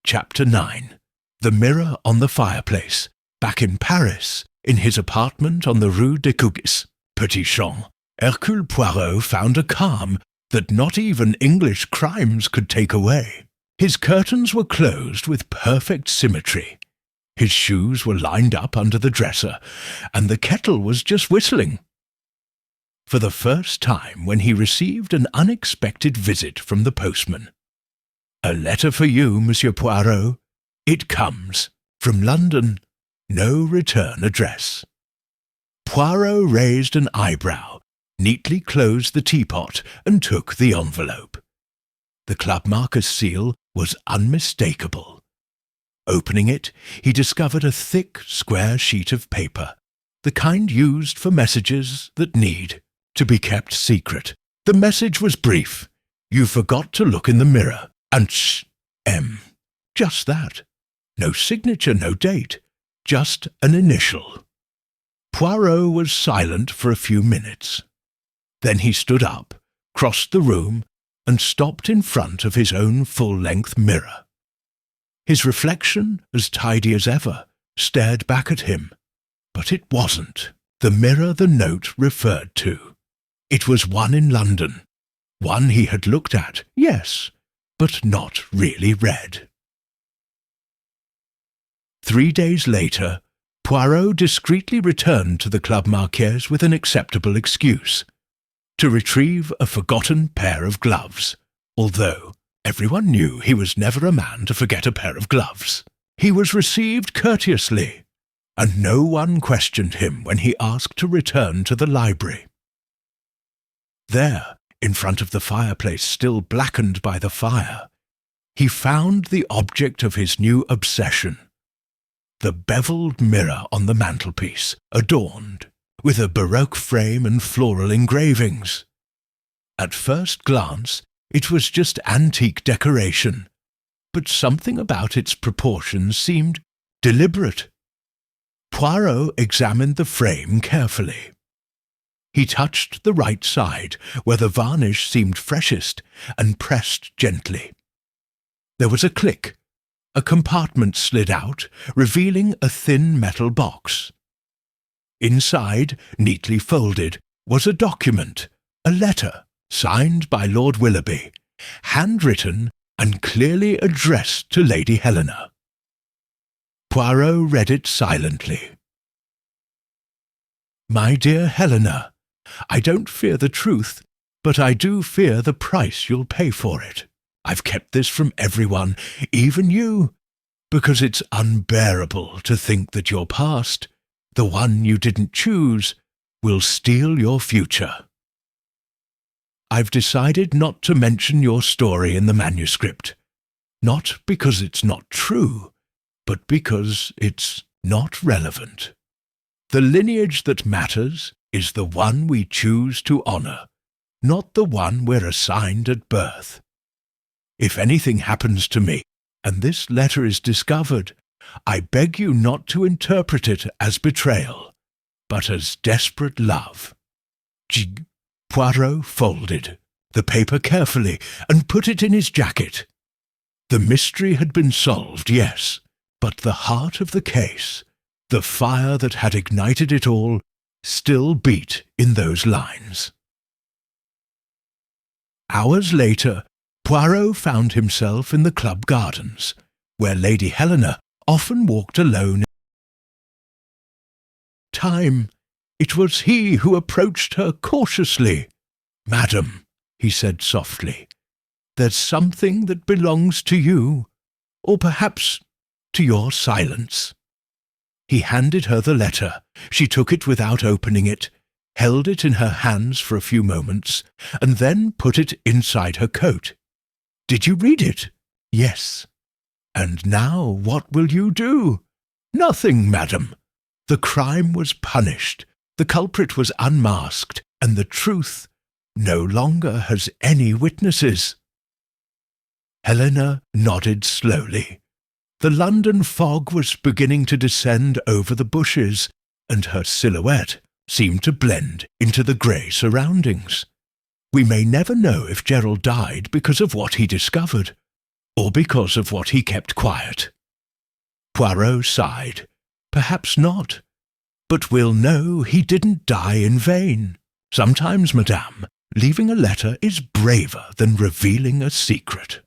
Chapter 9. The Mirror on the Fireplace. Back in Paris, in his apartment on the Rue des Cougis, Petit Champ, Hercule Poirot found a calm that not even English crimes could take away. His curtains were closed with perfect symmetry. His shoes were lined up under the dresser, and the kettle was just whistling. For the first time, when he received an unexpected visit from the postman. "A letter for you, Monsieur Poirot. It comes from London. No return address." Poirot raised an eyebrow, neatly closed the teapot, and took the envelope. The Club Marcus seal was unmistakable. Opening it, he discovered a thick, square sheet of paper, the kind used for messages that need to be kept secret. The message was brief. "You forgot to look in the mirror, and M." Just that. No signature, no date, just an initial. Poirot was silent for a few minutes. Then he stood up, crossed the room, and stopped in front of his own full-length mirror. His reflection, as tidy as ever, stared back at him. But it wasn't the mirror the note referred to. It was one in London, one he had looked at, yes, but not really read. 3 days later, Poirot discreetly returned to the Club Marquis with an acceptable excuse: to retrieve a forgotten pair of gloves, although everyone knew he was never a man to forget a pair of gloves. He was received courteously, and no one questioned him when he asked to return to the library. There, in front of the fireplace still blackened by the fire, he found the object of his new obsession: the beveled mirror on the mantelpiece, adorned with a Baroque frame and floral engravings. At first glance, it was just antique decoration, but something about its proportions seemed deliberate. Poirot examined the frame carefully. He touched the right side, where the varnish seemed freshest, and pressed gently. There was a click. A compartment slid out, revealing a thin metal box. Inside, neatly folded, was a document, a letter, signed by Lord Willoughby, handwritten and clearly addressed to Lady Helena. Poirot read it silently. "My dear Helena, I don't fear the truth, but I do fear the price you'll pay for it. I've kept this from everyone, even you, because it's unbearable to think that your past, the one you didn't choose, will steal your future. I've decided not to mention your story in the manuscript, not because it's not true, but because it's not relevant. The lineage that matters is the one we choose to honor, not the one we're assigned at birth. If anything happens to me, and this letter is discovered, I beg you not to interpret it as betrayal, but as desperate love. Poirot folded the paper carefully and put it in his jacket. The mystery had been solved, yes, but the heart of the case, the fire that had ignited it all, still beat in those lines. Hours later, Poirot found himself in the club gardens, where Lady Helena often walked alone. Time, it was he who approached her cautiously. "Madam," he said softly, "there's something that belongs to you, or perhaps to your silence." He handed her the letter. She took it without opening it, held it in her hands for a few moments, and then put it inside her coat. "Did you read it?" "Yes." "And now what will you do?" "Nothing, madam. The crime was punished, the culprit was unmasked, and the truth no longer has any witnesses." Helena nodded slowly. The London fog was beginning to descend over the bushes, and her silhouette seemed to blend into the grey surroundings. We may never know if Gerald died because of what he discovered, or because of what he kept quiet. Poirot sighed. Perhaps not. But we'll know he didn't die in vain. Sometimes, madame, leaving a letter is braver than revealing a secret.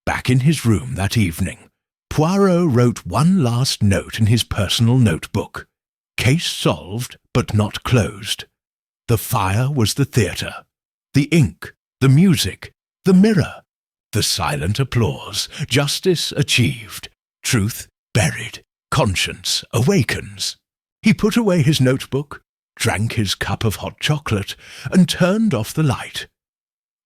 Back in his room that evening, Poirot wrote one last note in his personal notebook. Case solved, but not closed. The fire was the theatre, the ink, the music, the mirror, the silent applause, justice achieved, truth buried, conscience awakens. He put away his notebook, drank his cup of hot chocolate, and turned off the light.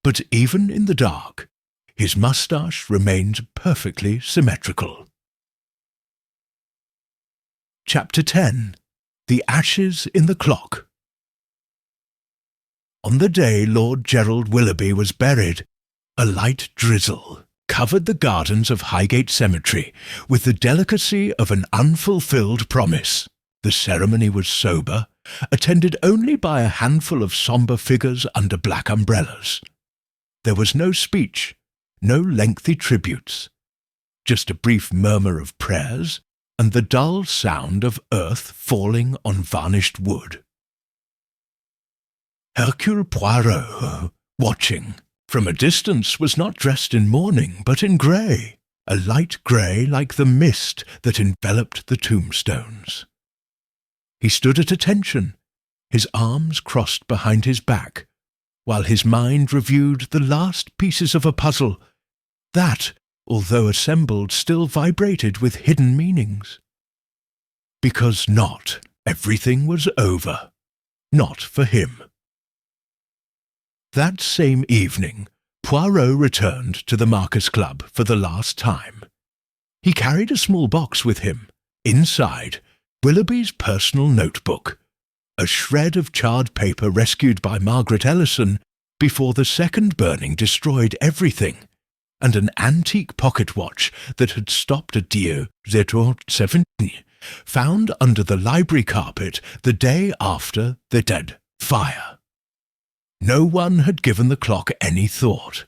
But even in the dark, his moustache remained perfectly symmetrical. Chapter 10. The Ashes in the Clock. On the day Lord Gerald Willoughby was buried, a light drizzle covered the gardens of Highgate Cemetery with the delicacy of an unfulfilled promise. The ceremony was sober, attended only by a handful of sombre figures under black umbrellas. There was no speech, no lengthy tributes, just a brief murmur of prayers and the dull sound of earth falling on varnished wood. Hercule Poirot, watching from a distance, was not dressed in mourning but in grey, a light grey like the mist that enveloped the tombstones. He stood at attention, his arms crossed behind his back, while his mind reviewed the last pieces of a puzzle that, although assembled, still vibrated with hidden meanings. Because not everything was over, not for him. That same evening, Poirot returned to the Marcus Club for the last time. He carried a small box with him. Inside, Willoughby's personal notebook, a shred of charred paper rescued by Margaret Ellison before the second burning destroyed everything, and an antique pocket watch that had stopped at 17, found under the library carpet the day after the dead fire. No one had given the clock any thought.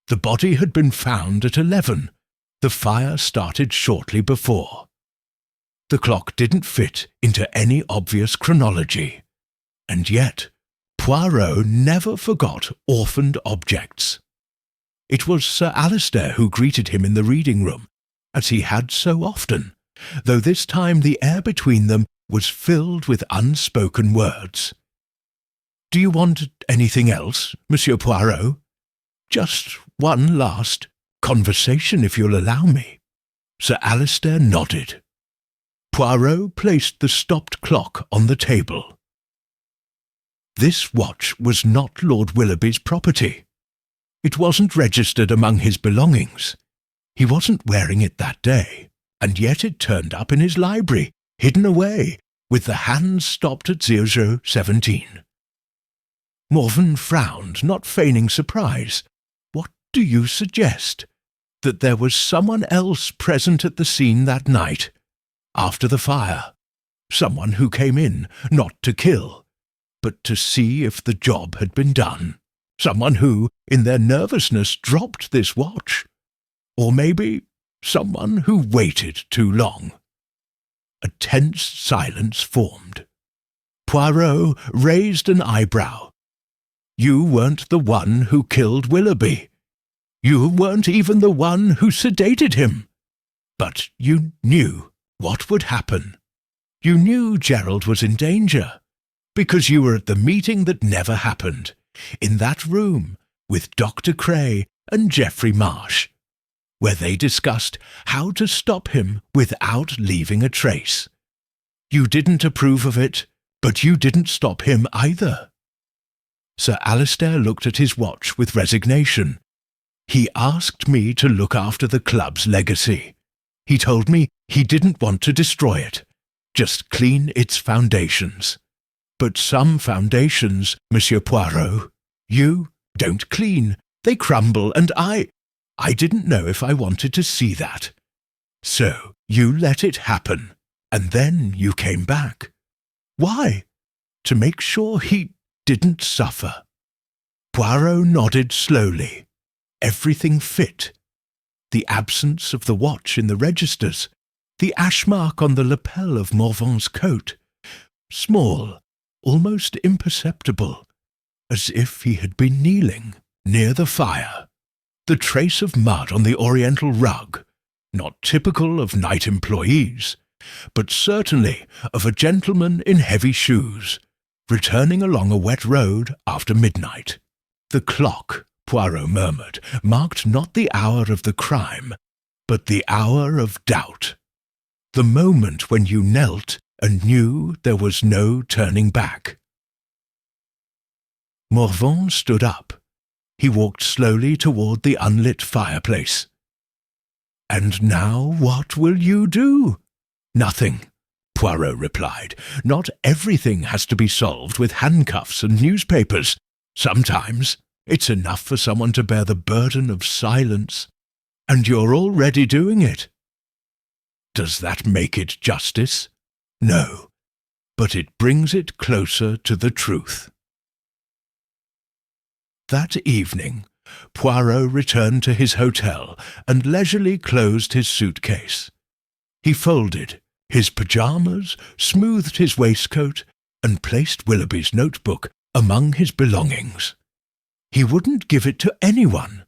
The body had been found at 11. The fire started shortly before. The clock didn't fit into any obvious chronology. And yet, Poirot never forgot orphaned objects. It was Sir Alistair who greeted him in the reading room, as he had so often, though this time the air between them was filled with unspoken words. "Do you want anything else, Monsieur Poirot?" "Just one last conversation, if you'll allow me." Sir Alistair nodded. Poirot placed the stopped clock on the table. This watch was not Lord Willoughby's property. It wasn't registered among his belongings. He wasn't wearing it that day, and yet it turned up in his library, hidden away, with the hands stopped at 0017. Morvan frowned, not feigning surprise. What do you suggest? That there was someone else present at the scene that night, after the fire? Someone who came in, not to kill, but to see if the job had been done. Someone who, in their nervousness, dropped this watch. Or maybe someone who waited too long. A tense silence formed. Poirot raised an eyebrow. You weren't the one who killed Willoughby. You weren't even the one who sedated him. But you knew what would happen. You knew Gerald was in danger, because you were at the meeting that never happened, in that room with Dr. Cray and Geoffrey Marsh, where they discussed how to stop him without leaving a trace. You didn't approve of it, but you didn't stop him either. Sir Alistair looked at his watch with resignation. He asked me to look after the club's legacy. He told me he didn't want to destroy it, just clean its foundations. But some foundations, Monsieur Poirot, you don't clean. They crumble, and I didn't know if I wanted to see that. So you let it happen, and then you came back. Why? To make sure he didn't suffer. Poirot nodded slowly. Everything fit. The absence of the watch in the registers, the ash mark on the lapel of Morvan's coat, small, almost imperceptible, as if he had been kneeling near the fire. The trace of mud on the oriental rug, not typical of night employees, but certainly of a gentleman in heavy shoes, returning along a wet road after midnight. The clock, Poirot murmured, marked not the hour of the crime, but the hour of doubt. The moment when you knelt and knew there was no turning back. Morvan stood up. He walked slowly toward the unlit fireplace. "And now what will you do?" "Nothing," Poirot replied. "Not everything has to be solved with handcuffs and newspapers. Sometimes it's enough for someone to bear the burden of silence, and you're already doing it. Does that make it justice? No, but it brings it closer to the truth." That evening, Poirot returned to his hotel and leisurely closed his suitcase. He folded his pyjamas, smoothed his waistcoat, and placed Willoughby's notebook among his belongings. He wouldn't give it to anyone,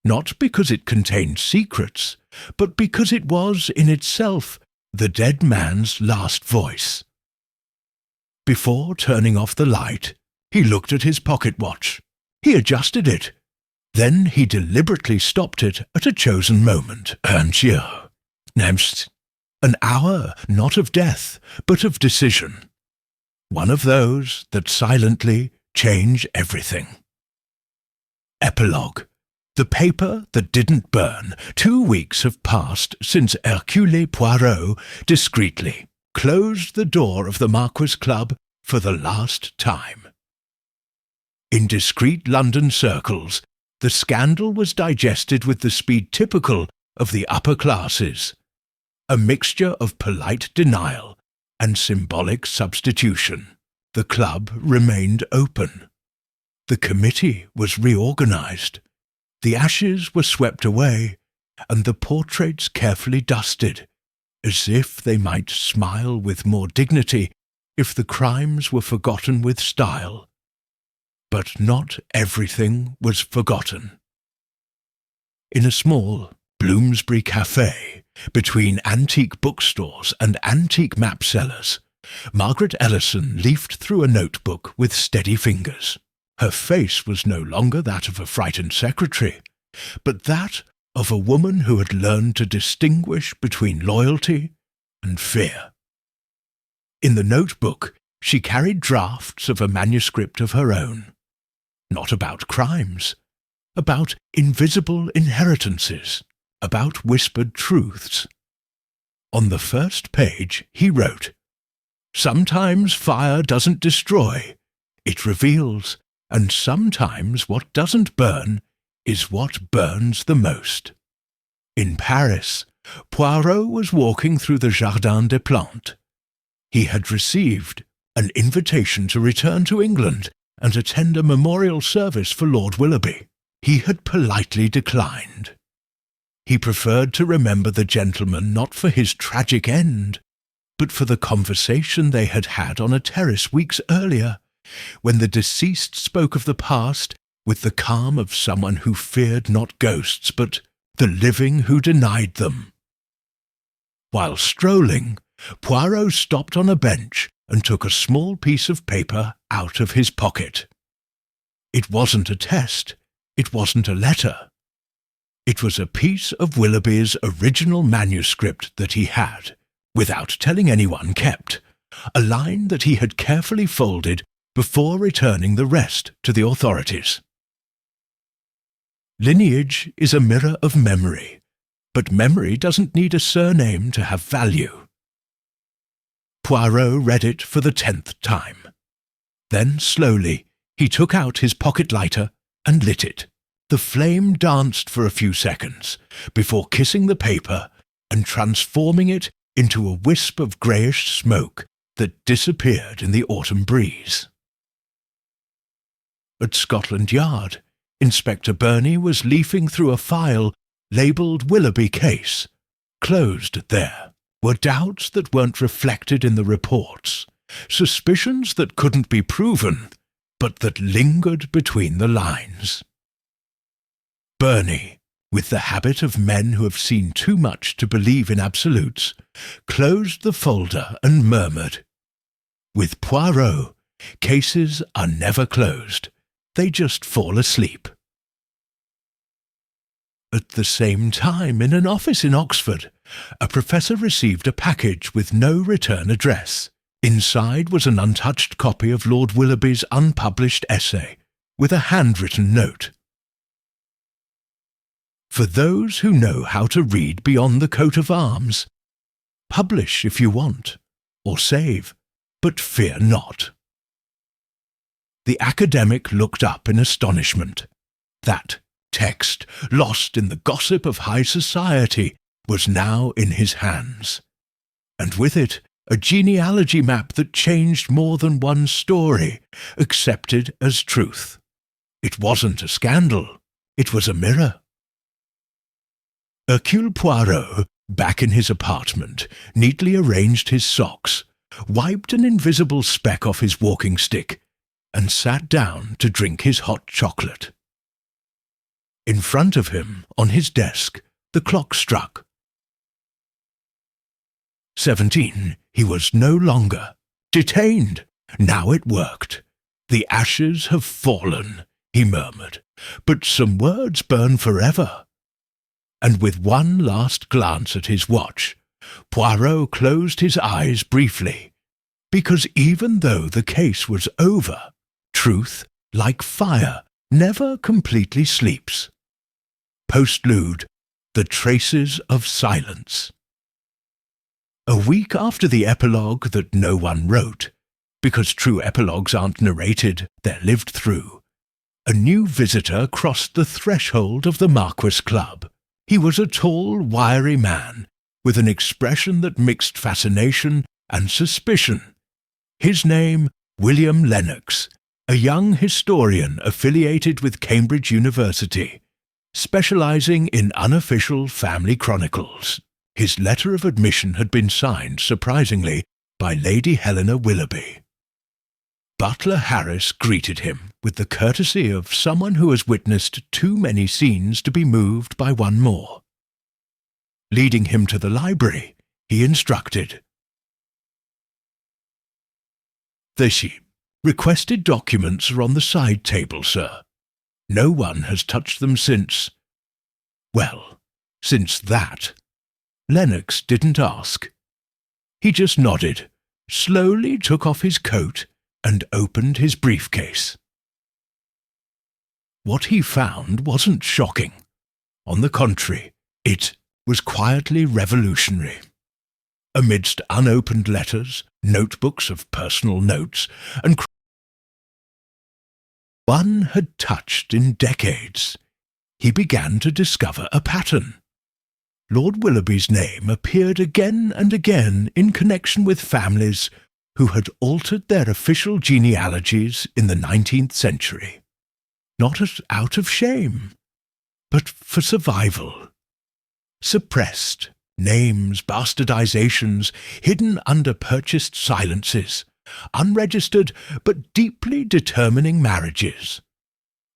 not because it contained secrets, but because it was, in itself, the dead man's last voice. Before turning off the light, he looked at his pocket watch. He adjusted it. Then he deliberately stopped it at a chosen moment. An hour, not of death, but of decision. One of those that silently change everything. Epilogue. The paper that didn't burn. 2 weeks have passed since Hercule Poirot discreetly closed the door of the Marquis Club for the last time. In discreet London circles, the scandal was digested with the speed typical of the upper classes, a mixture of polite denial and symbolic substitution. The club remained open. The committee was reorganized. The ashes were swept away, and the portraits carefully dusted, as if they might smile with more dignity if the crimes were forgotten with style. But not everything was forgotten. In a small Bloomsbury cafe, between antique bookstores and antique map sellers, Margaret Ellison leafed through a notebook with steady fingers. Her face was no longer that of a frightened secretary, but that of a woman who had learned to distinguish between loyalty and fear. In the notebook, she carried drafts of a manuscript of her own, not about crimes, about invisible inheritances, about whispered truths. On the first page, he wrote, "Sometimes fire doesn't destroy, it reveals, and sometimes what doesn't burn is what burns the most." In Paris, Poirot was walking through the Jardin des Plantes. He had received an invitation to return to England and attend a memorial service for Lord Willoughby. He had politely declined. He preferred to remember the gentleman not for his tragic end, but for the conversation they had had on a terrace weeks earlier, when the deceased spoke of the past with the calm of someone who feared not ghosts, but the living who denied them. While strolling, Poirot stopped on a bench and took a small piece of paper out of his pocket. It wasn't a test. It wasn't a letter. It was a piece of Willoughby's original manuscript that he had, without telling anyone, kept, a line that he had carefully folded before returning the rest to the authorities. Lineage is a mirror of memory, but memory doesn't need a surname to have value. Poirot read it for the 10th time. Then, slowly, he took out his pocket lighter and lit it. The flame danced for a few seconds before kissing the paper and transforming it into a wisp of greyish smoke that disappeared in the autumn breeze. At Scotland Yard, Inspector Burney was leafing through a file labelled Willoughby Case. Closed there were doubts that weren't reflected in the reports, suspicions that couldn't be proven, but that lingered between the lines. Burney, with the habit of men who have seen too much to believe in absolutes, closed the folder and murmured, "With Poirot, cases are never closed. They just fall asleep." At the same time, in an office in Oxford, a professor received a package with no return address. Inside was an untouched copy of Lord Willoughby's unpublished essay, with a handwritten note. "For those who know how to read beyond the coat of arms, publish if you want, or save, but fear not." The academic looked up in astonishment. That text, lost in the gossip of high society, was now in his hands, and with it a genealogy map that changed more than one story, accepted as truth. It wasn't a scandal, it was a mirror. Hercule Poirot, back in his apartment, neatly arranged his socks, wiped an invisible speck off his walking stick, and sat down to drink his hot chocolate. In front of him, on his desk, the clock struck. 17. He was no longer detained. Now it worked. "The ashes have fallen," he murmured, "but some words burn forever." And with one last glance at his watch, Poirot closed his eyes briefly, because even though the case was over, truth, like fire, never completely sleeps. Postlude, The Traces of Silence. A week after the epilogue that no one wrote, because true epilogues aren't narrated, they're lived through, a new visitor crossed the threshold of the Marquis Club. He was a tall, wiry man, with an expression that mixed fascination and suspicion. His name, William Lennox, a young historian affiliated with Cambridge University, specializing in unofficial family chronicles. His letter of admission had been signed, surprisingly, by Lady Helena Willoughby. Butler Harris greeted him with the courtesy of someone who has witnessed too many scenes to be moved by one more. Leading him to the library, he instructed, "The requested documents are on the side table, sir. No one has touched them since, well, since that." Lennox didn't ask. He just nodded, slowly took off his coat, and opened his briefcase. What he found wasn't shocking. On the contrary, it was quietly revolutionary. Amidst unopened letters, notebooks of personal notes, and one had touched in decades, he began to discover a pattern. Lord Willoughby's name appeared again and again in connection with families who had altered their official genealogies in the 19th century, not out of shame, but for survival. Suppressed names, bastardizations, hidden under purchased silences, unregistered but deeply determining marriages.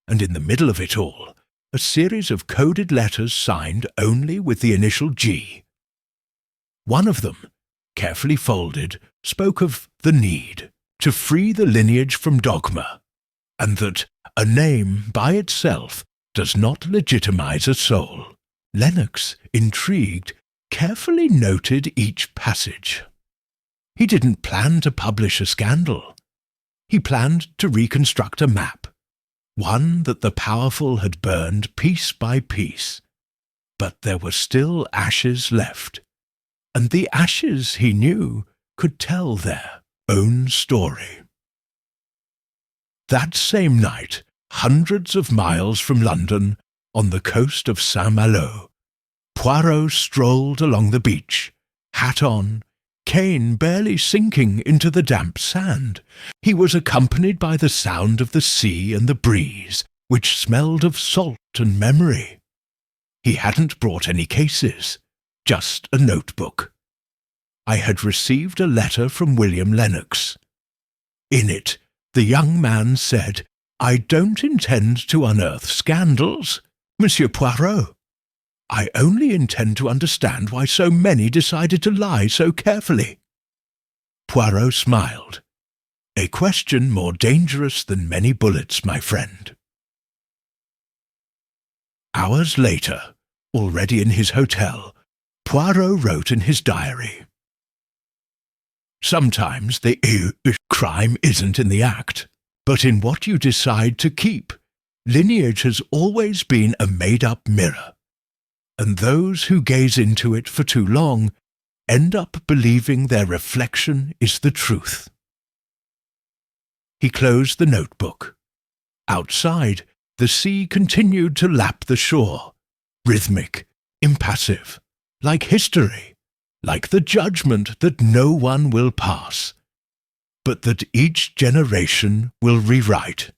And in the middle of it all, a series of coded letters signed only with the initial G. One of them, carefully folded, spoke of the need to free the lineage from dogma, and that a name by itself does not legitimize a soul. Lennox, intrigued, carefully noted each passage. He didn't plan to publish a scandal. He planned to reconstruct a map, one that the powerful had burned piece by piece. But there were still ashes left, and the ashes, he knew, could tell their own story. That same night, hundreds of miles from London, on the coast of Saint-Malo, Poirot strolled along the beach, hat on, cane barely sinking into the damp sand. He was accompanied by the sound of the sea and the breeze, which smelled of salt and memory. He hadn't brought any cases, just a notebook. I had received a letter from William Lennox. In it, the young man said, "I don't intend to unearth scandals, Monsieur Poirot. I only intend to understand why so many decided to lie so carefully." Poirot smiled. "A question more dangerous than many bullets, my friend." Hours later, already in his hotel, Poirot wrote in his diary, "Sometimes the crime isn't in the act, but in what you decide to keep. Lineage has always been a made-up mirror, and those who gaze into it for too long end up believing their reflection is the truth." He closed the notebook. Outside, the sea continued to lap the shore, rhythmic, impassive, like history, like the judgment that no one will pass, but that each generation will rewrite.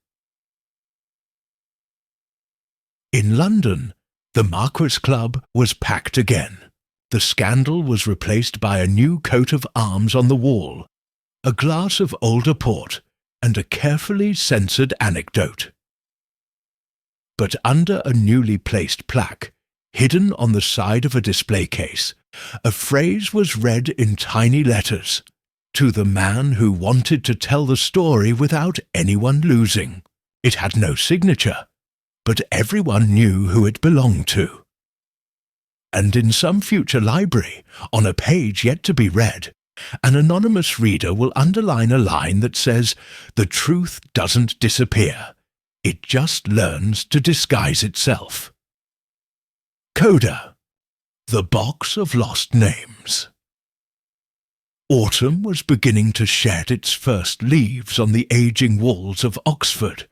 In London, the Marquis Club was packed again. The scandal was replaced by a new coat of arms on the wall, a glass of older port, and a carefully censored anecdote. But under a newly placed plaque, hidden on the side of a display case, a phrase was read in tiny letters, "To the man who wanted to tell the story without anyone losing." It had no signature, but everyone knew who it belonged to. And in some future library, on a page yet to be read, an anonymous reader will underline a line that says, "The truth doesn't disappear. It just learns to disguise itself." Coda, the box of lost names. Autumn was beginning to shed its first leaves on the ageing walls of Oxford,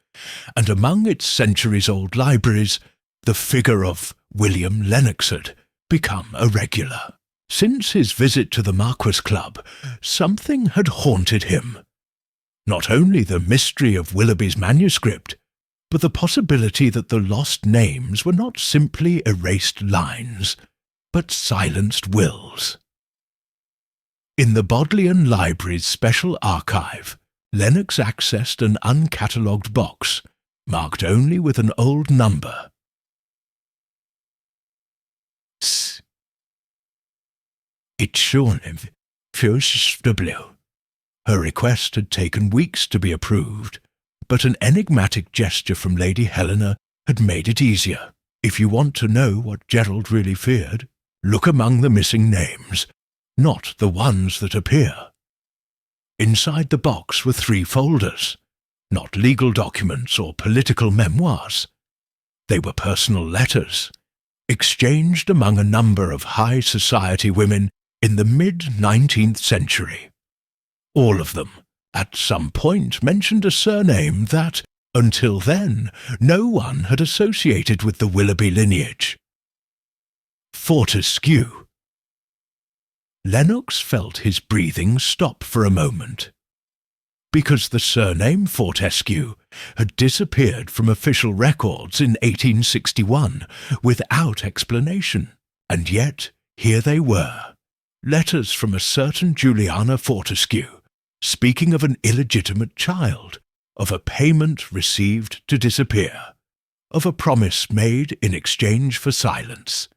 and among its centuries-old libraries, the figure of William Lennox had become a regular. Since his visit to the Marquis Club, something had haunted him. Not only the mystery of Willoughby's manuscript, but the possibility that the lost names were not simply erased lines, but silenced wills. In the Bodleian Library's special archive, Lennox accessed an uncatalogued box, marked only with an old number. It's shown him W. Her request had taken weeks to be approved, but an enigmatic gesture from Lady Helena had made it easier. If you want to know what Gerald really feared, look among the missing names. not the ones that appear. Inside the box were 3 folders, not legal documents or political memoirs. They were personal letters, exchanged among a number of high society women in the mid-19th century. All of them, at some point, mentioned a surname that, until then, no one had associated with the Willoughby lineage: Fortescue. Lennox felt his breathing stop for a moment, because the surname Fortescue had disappeared from official records in 1861 without explanation, and yet here they were, letters from a certain Juliana Fortescue, speaking of an illegitimate child, of a payment received to disappear, of a promise made in exchange for silence,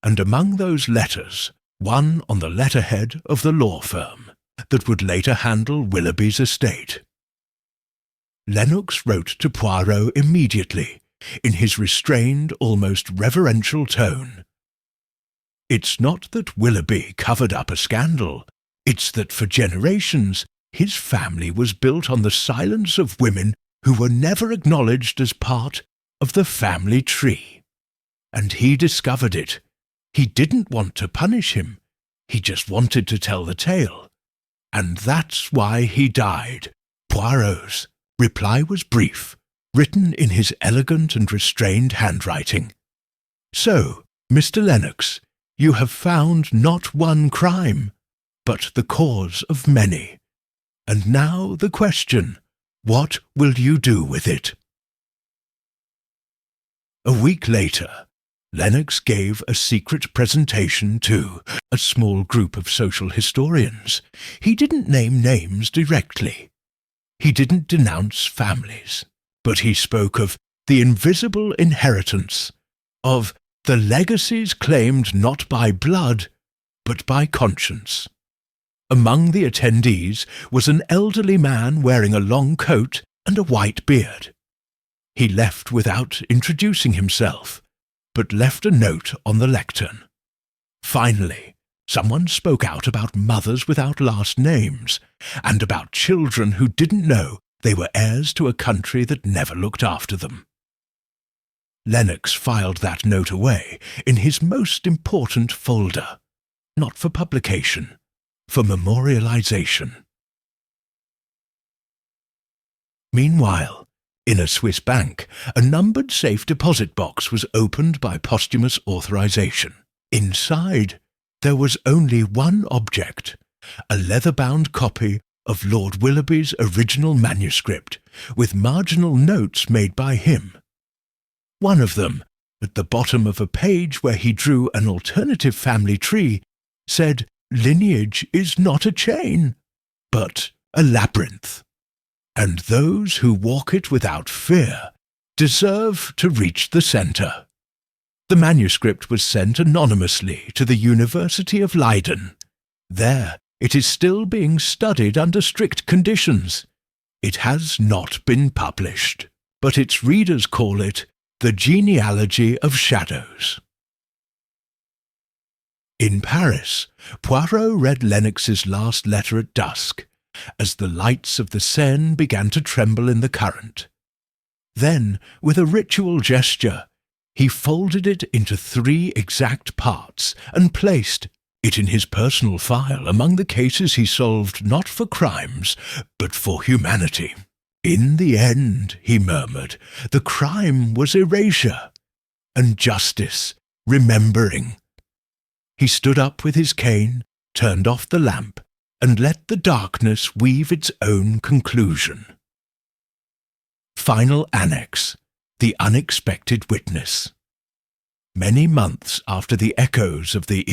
and among those letters, one on the letterhead of the law firm that would later handle Willoughby's estate. Lennox wrote to Poirot immediately, in his restrained, almost reverential tone. It's not that Willoughby covered up a scandal, it's that for generations his family was built on the silence of women who were never acknowledged as part of the family tree. And he discovered it. He didn't want to punish him. He just wanted to tell the tale. And that's why he died. Poirot's reply was brief, written in his elegant and restrained handwriting. So, Mr. Lennox, you have found not one crime, but the cause of many. And now the question, what will you do with it? A week later, Lennox gave a secret presentation to a small group of social historians. He didn't name names directly. He didn't denounce families, but he spoke of the invisible inheritance, of the legacies claimed not by blood, but by conscience. Among the attendees was an elderly man wearing a long coat and a white beard. He left without introducing himself, but left a note on the lectern. Finally, someone spoke out about mothers without last names, and about children who didn't know they were heirs to a country that never looked after them. Lennox filed that note away in his most important folder, not for publication, for memorialization. Meanwhile, in a Swiss bank, a numbered safe deposit box was opened by posthumous authorization. Inside, there was only one object, a leather-bound copy of Lord Willoughby's original manuscript, with marginal notes made by him. One of them, at the bottom of a page where he drew an alternative family tree, said, "Lineage is not a chain, but a labyrinth, and those who walk it without fear deserve to reach the centre." The manuscript was sent anonymously to the University of Leiden. There it is still being studied under strict conditions. It has not been published, but its readers call it The Genealogy of Shadows. In Paris, Poirot read Lennox's last letter at dusk, as the lights of the Seine began to tremble in the current. Then, with a ritual gesture, he folded it into 3 exact parts and placed it in his personal file among the cases he solved not for crimes, but for humanity. In the end, he murmured, the crime was erasure, and justice, remembering. He stood up with his cane, turned off the lamp, and let the darkness weave its own conclusion. Final Annex: The Unexpected Witness. Many months after the echoes of the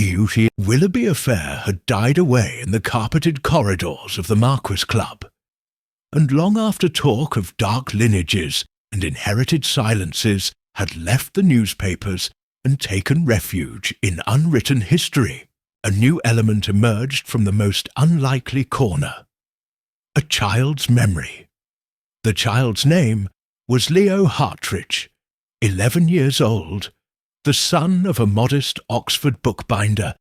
Willoughby affair had died away in the carpeted corridors of the Marquis Club, and long after talk of dark lineages and inherited silences had left the newspapers and taken refuge in unwritten history, a new element emerged from the most unlikely corner: a child's memory. The child's name was Leo Hartridge, 11 years old, the son of a modest Oxford bookbinder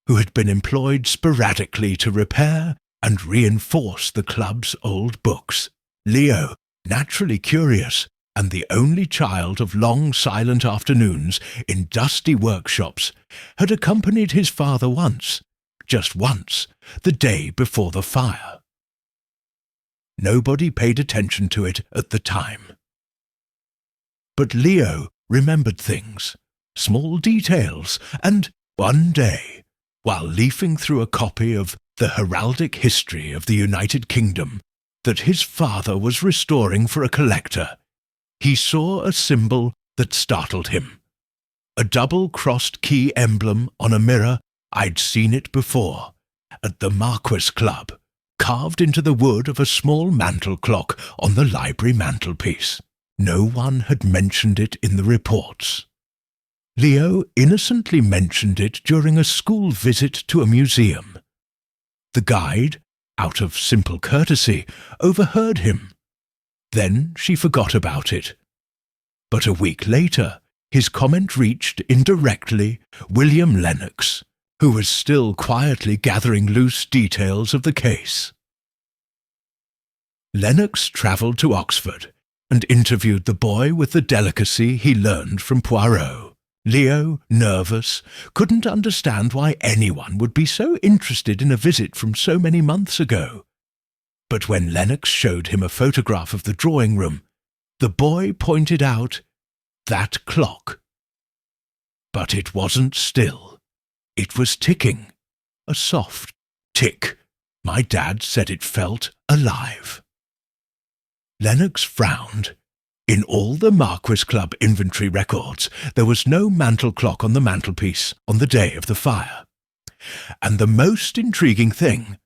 who had been employed sporadically to repair and reinforce the club's old books. Leo, naturally curious, and the only child of long silent afternoons in dusty workshops, had accompanied his father once, just once, the day before the fire. Nobody paid attention to it at the time. But Leo remembered things, small details, and one day, while leafing through a copy of the Heraldic History of the United Kingdom that his father was restoring for a collector, he saw a symbol that startled him. A double-crossed key emblem on a mirror I'd seen it before, at the Marquis Club, carved into the wood of a small mantel clock on the library mantelpiece. No one had mentioned it in the reports. Leo innocently mentioned it during a school visit to a museum. The guide, out of simple courtesy, overheard him. Then she forgot about it. But a week later, his comment reached, indirectly, William Lennox, who was still quietly gathering loose details of the case. Lennox travelled to Oxford and interviewed the boy with the delicacy he learned from Poirot. Leo, nervous, couldn't understand why anyone would be so interested in a visit from so many months ago. But when Lennox showed him a photograph of the drawing room, the boy pointed out that clock. But it wasn't still. It was ticking. A soft tick. My dad said it felt alive. Lennox frowned. In all the Marquis Club inventory records, there was no mantel clock on the mantelpiece on the day of the fire. And the most intriguing thing,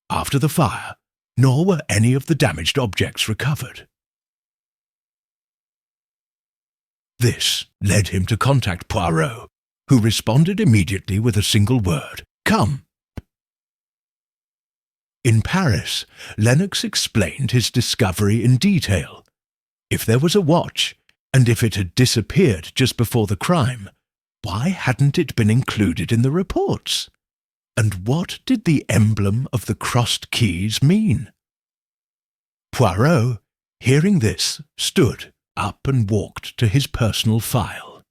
after the fire, nor were any of the damaged objects recovered. This led him to contact Poirot, who responded immediately with a single word: "Come." In Paris, Lennox explained his discovery in detail. If there was a watch, and if it had disappeared just before the crime, why hadn't it been included in the reports? And what did the emblem of the crossed keys mean? Poirot, hearing this, stood up and walked to his personal file.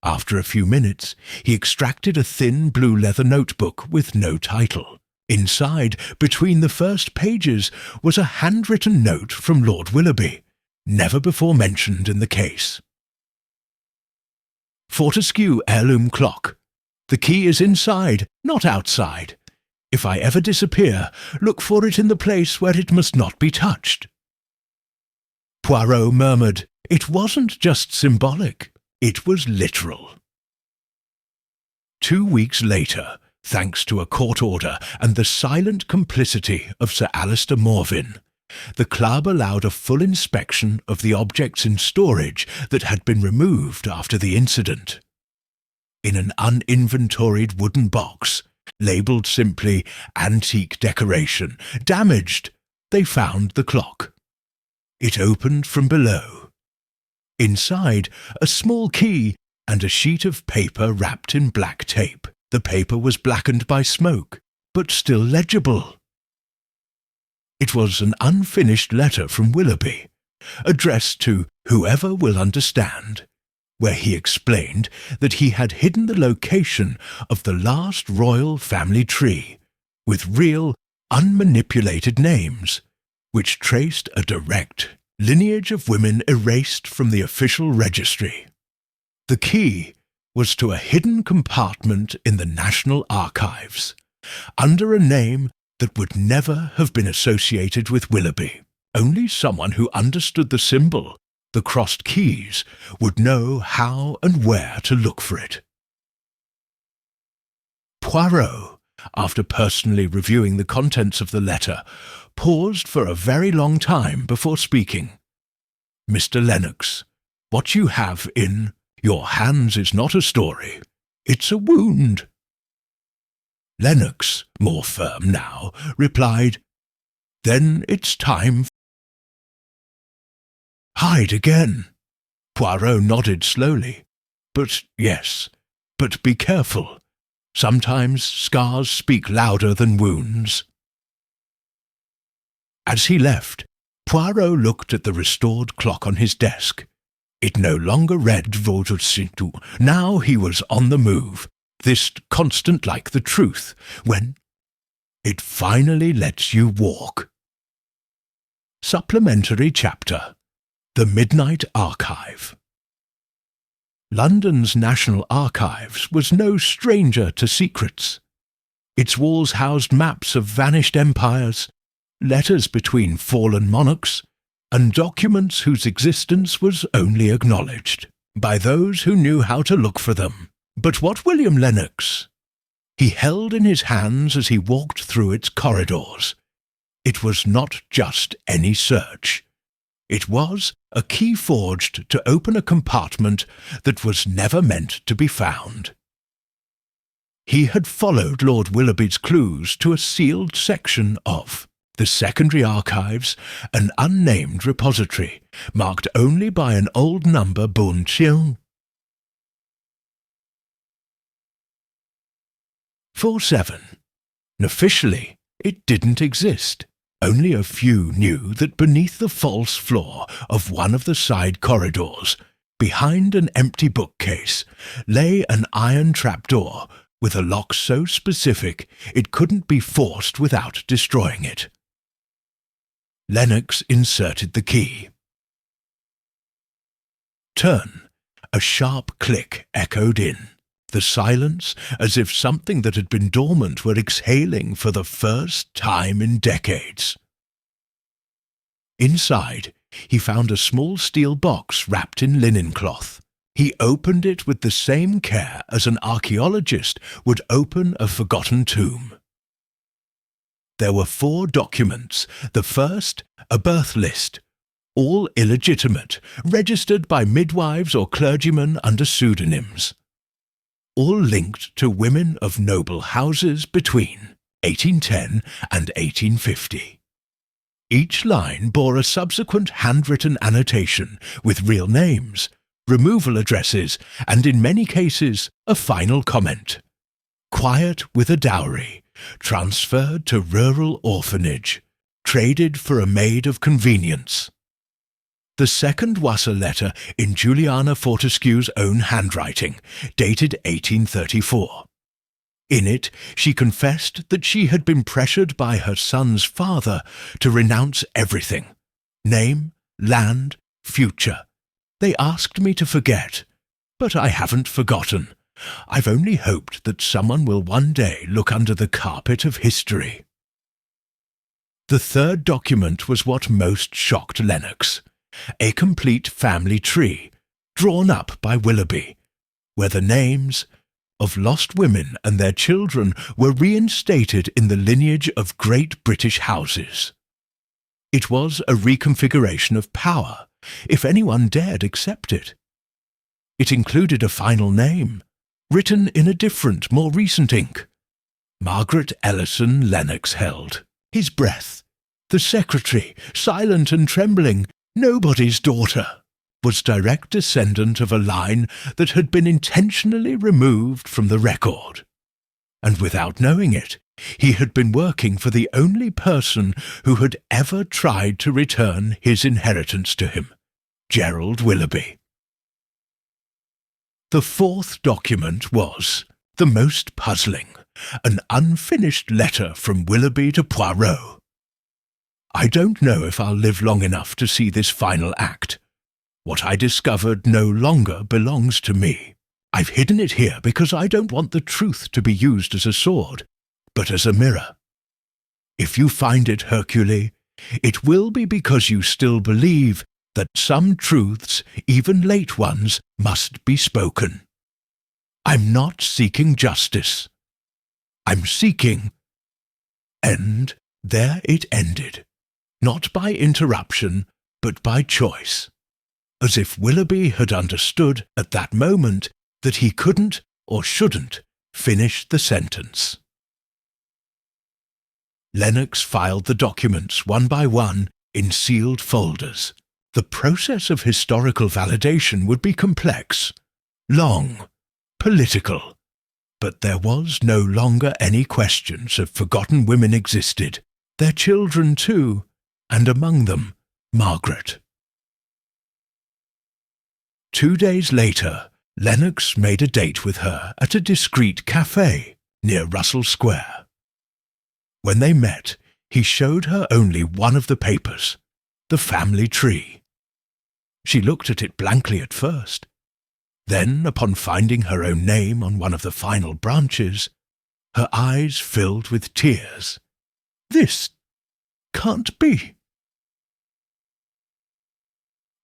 After a few minutes, he extracted a thin blue leather notebook with no title. Inside, between the first pages, was a handwritten note from Lord Willoughby, never before mentioned in the case. "Fortescue heirloom clock. The key is inside, not outside. If I ever disappear, look for it in the place where it must not be touched." Poirot murmured, "It wasn't just symbolic, it was literal." 2 weeks later, thanks to a court order and the silent complicity of Sir Alistair Morvyn, the club allowed a full inspection of the objects in storage that had been removed after the incident. In an uninventoried wooden box, labelled simply "Antique Decoration, Damaged," they found the clock. It opened from below. Inside, a small key and a sheet of paper wrapped in black tape. The paper was blackened by smoke, but still legible. It was an unfinished letter from Willoughby, addressed to "Whoever will understand," where he explained that he had hidden the location of the last royal family tree, with real, unmanipulated names, which traced a direct lineage of women erased from the official registry. The key was to a hidden compartment in the National Archives, under a name that would never have been associated with Willoughby. Only someone who understood the symbol, the crossed keys, would know how and where to look for it. Poirot, after personally reviewing the contents of the letter, paused for a very long time before speaking. "Mr. Lennox, what you have in your hands is not a story. It's a wound." Lennox, more firm now, replied, "Then it's time." "Hide again." Poirot nodded slowly. "But yes, but be careful. Sometimes scars speak louder than wounds. As he left, Poirot looked at the restored clock on his desk. It no longer read "Votre. Now he was on the move, this constant like the truth, when it finally lets you walk. Supplementary chapter: The Midnight Archive. London's National Archives was no stranger to secrets. Its walls housed maps of vanished empires, letters between fallen monarchs, and documents whose existence was only acknowledged by those who knew how to look for them. But what William Lennox he held in his hands as he walked through its corridors, it was not just any search. It was a key forged to open a compartment that was never meant to be found. He had followed Lord Willoughby's clues to a sealed section of the secondary archives, an unnamed repository, marked only by an old number Bon Chien. 47. Officially, it didn't exist. Only a few knew that beneath the false floor of one of the side corridors, behind an empty bookcase, lay an iron trapdoor with a lock so specific it couldn't be forced without destroying it. Lennox inserted the key. Turn. A sharp click echoed in. The silence, as if something that had been dormant were exhaling for the first time in decades. Inside, he found a small steel box wrapped in linen cloth. He opened it with the same care as an archaeologist would open a forgotten tomb. There were 4 documents. The first, a birth list, all illegitimate, registered by midwives or clergymen under pseudonyms. All linked to women of noble houses between 1810 and 1850. Each line bore a subsequent handwritten annotation with real names, removal addresses, and in many cases a final comment. Quiet with a dowry, transferred to rural orphanage, traded for a maid of convenience. The second was a letter in Juliana Fortescue's own handwriting, dated 1834. In it, she confessed that she had been pressured by her son's father to renounce everything: name, land, future. They asked me to forget, but I haven't forgotten. I've only hoped that someone will one day look under the carpet of history. The third document was what most shocked Lennox. A complete family tree, drawn up by Willoughby, where the names of lost women and their children were reinstated in the lineage of great British houses. It was a reconfiguration of power, if anyone dared accept it. It included a final name, written in a different, more recent ink. Margaret Ellison Lennox held his breath. The secretary, silent and trembling, nobody's daughter, was direct descendant of a line that had been intentionally removed from the record. And without knowing it, he had been working for the only person who had ever tried to return his inheritance to him, Gerald Willoughby. The fourth document was the most puzzling, an unfinished letter from Willoughby to Poirot. I don't know if I'll live long enough to see this final act. What I discovered no longer belongs to me. I've hidden it here because I don't want the truth to be used as a sword, but as a mirror. If you find it, Hercule, it will be because you still believe that some truths, even late ones, must be spoken. I'm not seeking justice. I'm seeking... And there it ended. Not by interruption, but by choice. As if Willoughby had understood at that moment that he couldn't or shouldn't finish the sentence. Lennox filed the documents one by one in sealed folders. The process of historical validation would be complex, long, political, But there was no longer any questions of forgotten women existed, their children too, and among them Margaret. 2 days later, Lennox made a date with her at a discreet café near Russell Square. When they met, he showed her only one of the papers, the family tree. She looked at it blankly at first. Then, upon finding her own name on one of the final branches, her eyes filled with tears. "This can't be."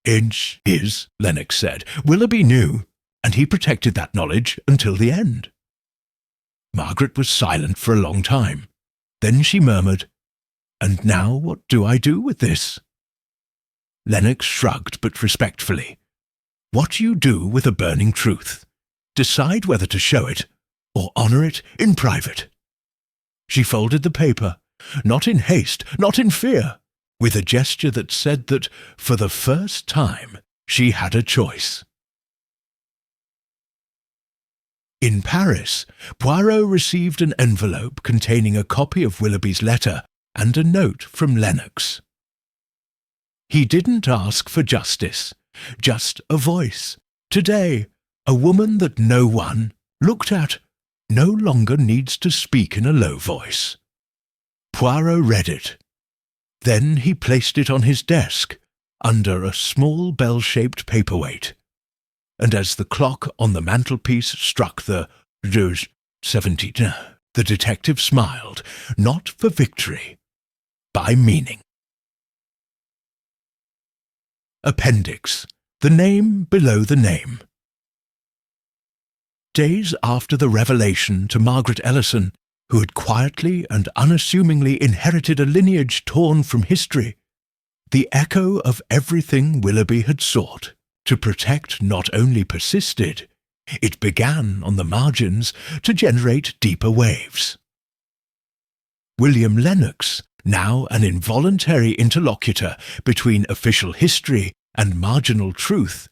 "It is," Lennox said. "Willoughby knew, and he protected that knowledge until the end." Margaret was silent for a long time. Then she murmured, "And now what do I do with this?" Lennox shrugged, but respectfully. "What you do with a burning truth. Decide whether to show it, or honour it in private." She folded the paper, not in haste, not in fear, with a gesture that said that, for the first time, she had a choice. In Paris, Poirot received an envelope containing a copy of Willoughby's letter and a note from Lennox. He didn't ask for justice, just a voice. Today, a woman that no one, looked at, no longer needs to speak in a low voice. Poirot read it. Then he placed it on his desk, under a small bell-shaped paperweight. And as the clock on the mantelpiece struck the 17, the detective smiled, not for victory, by meaning. Appendix. The name below the name. Days after the revelation to Margaret Ellison, who had quietly and unassumingly inherited a lineage torn from history, the echo of everything Willoughby had sought to protect not only persisted, it began on the margins to generate deeper waves. William Lennox, now an involuntary interlocutor between official history and marginal truth,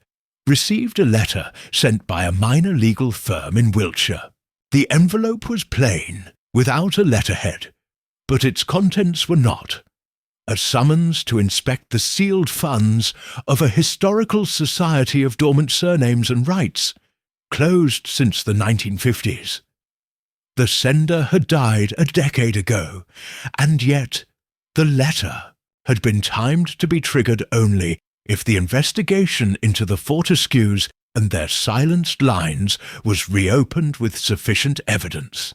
received a letter sent by a minor legal firm in Wiltshire. The envelope was plain, without a letterhead, but its contents were not. A summons to inspect the sealed funds of a historical society of dormant surnames and rights, closed since the 1950s. The sender had died a decade ago, and yet the letter had been timed to be triggered only if the investigation into the Fortescues and their silenced lines was reopened with sufficient evidence.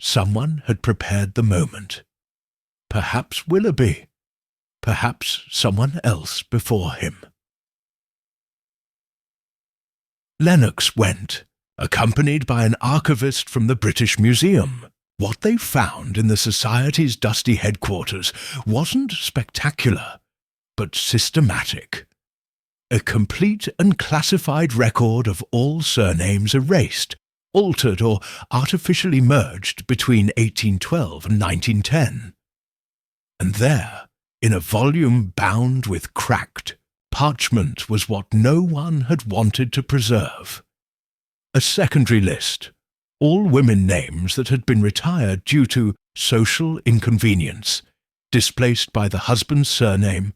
Someone had prepared the moment. Perhaps Willoughby, perhaps someone else before him. Lennox went, accompanied by an archivist from the British Museum. What they found in the Society's dusty headquarters wasn't spectacular, but systematic. A complete and classified record of all surnames erased, altered or artificially merged between 1812 and 1910. And there, in a volume bound with cracked parchment, was what no one had wanted to preserve. A secondary list, all women names that had been retired due to social inconvenience, displaced by the husband's surname,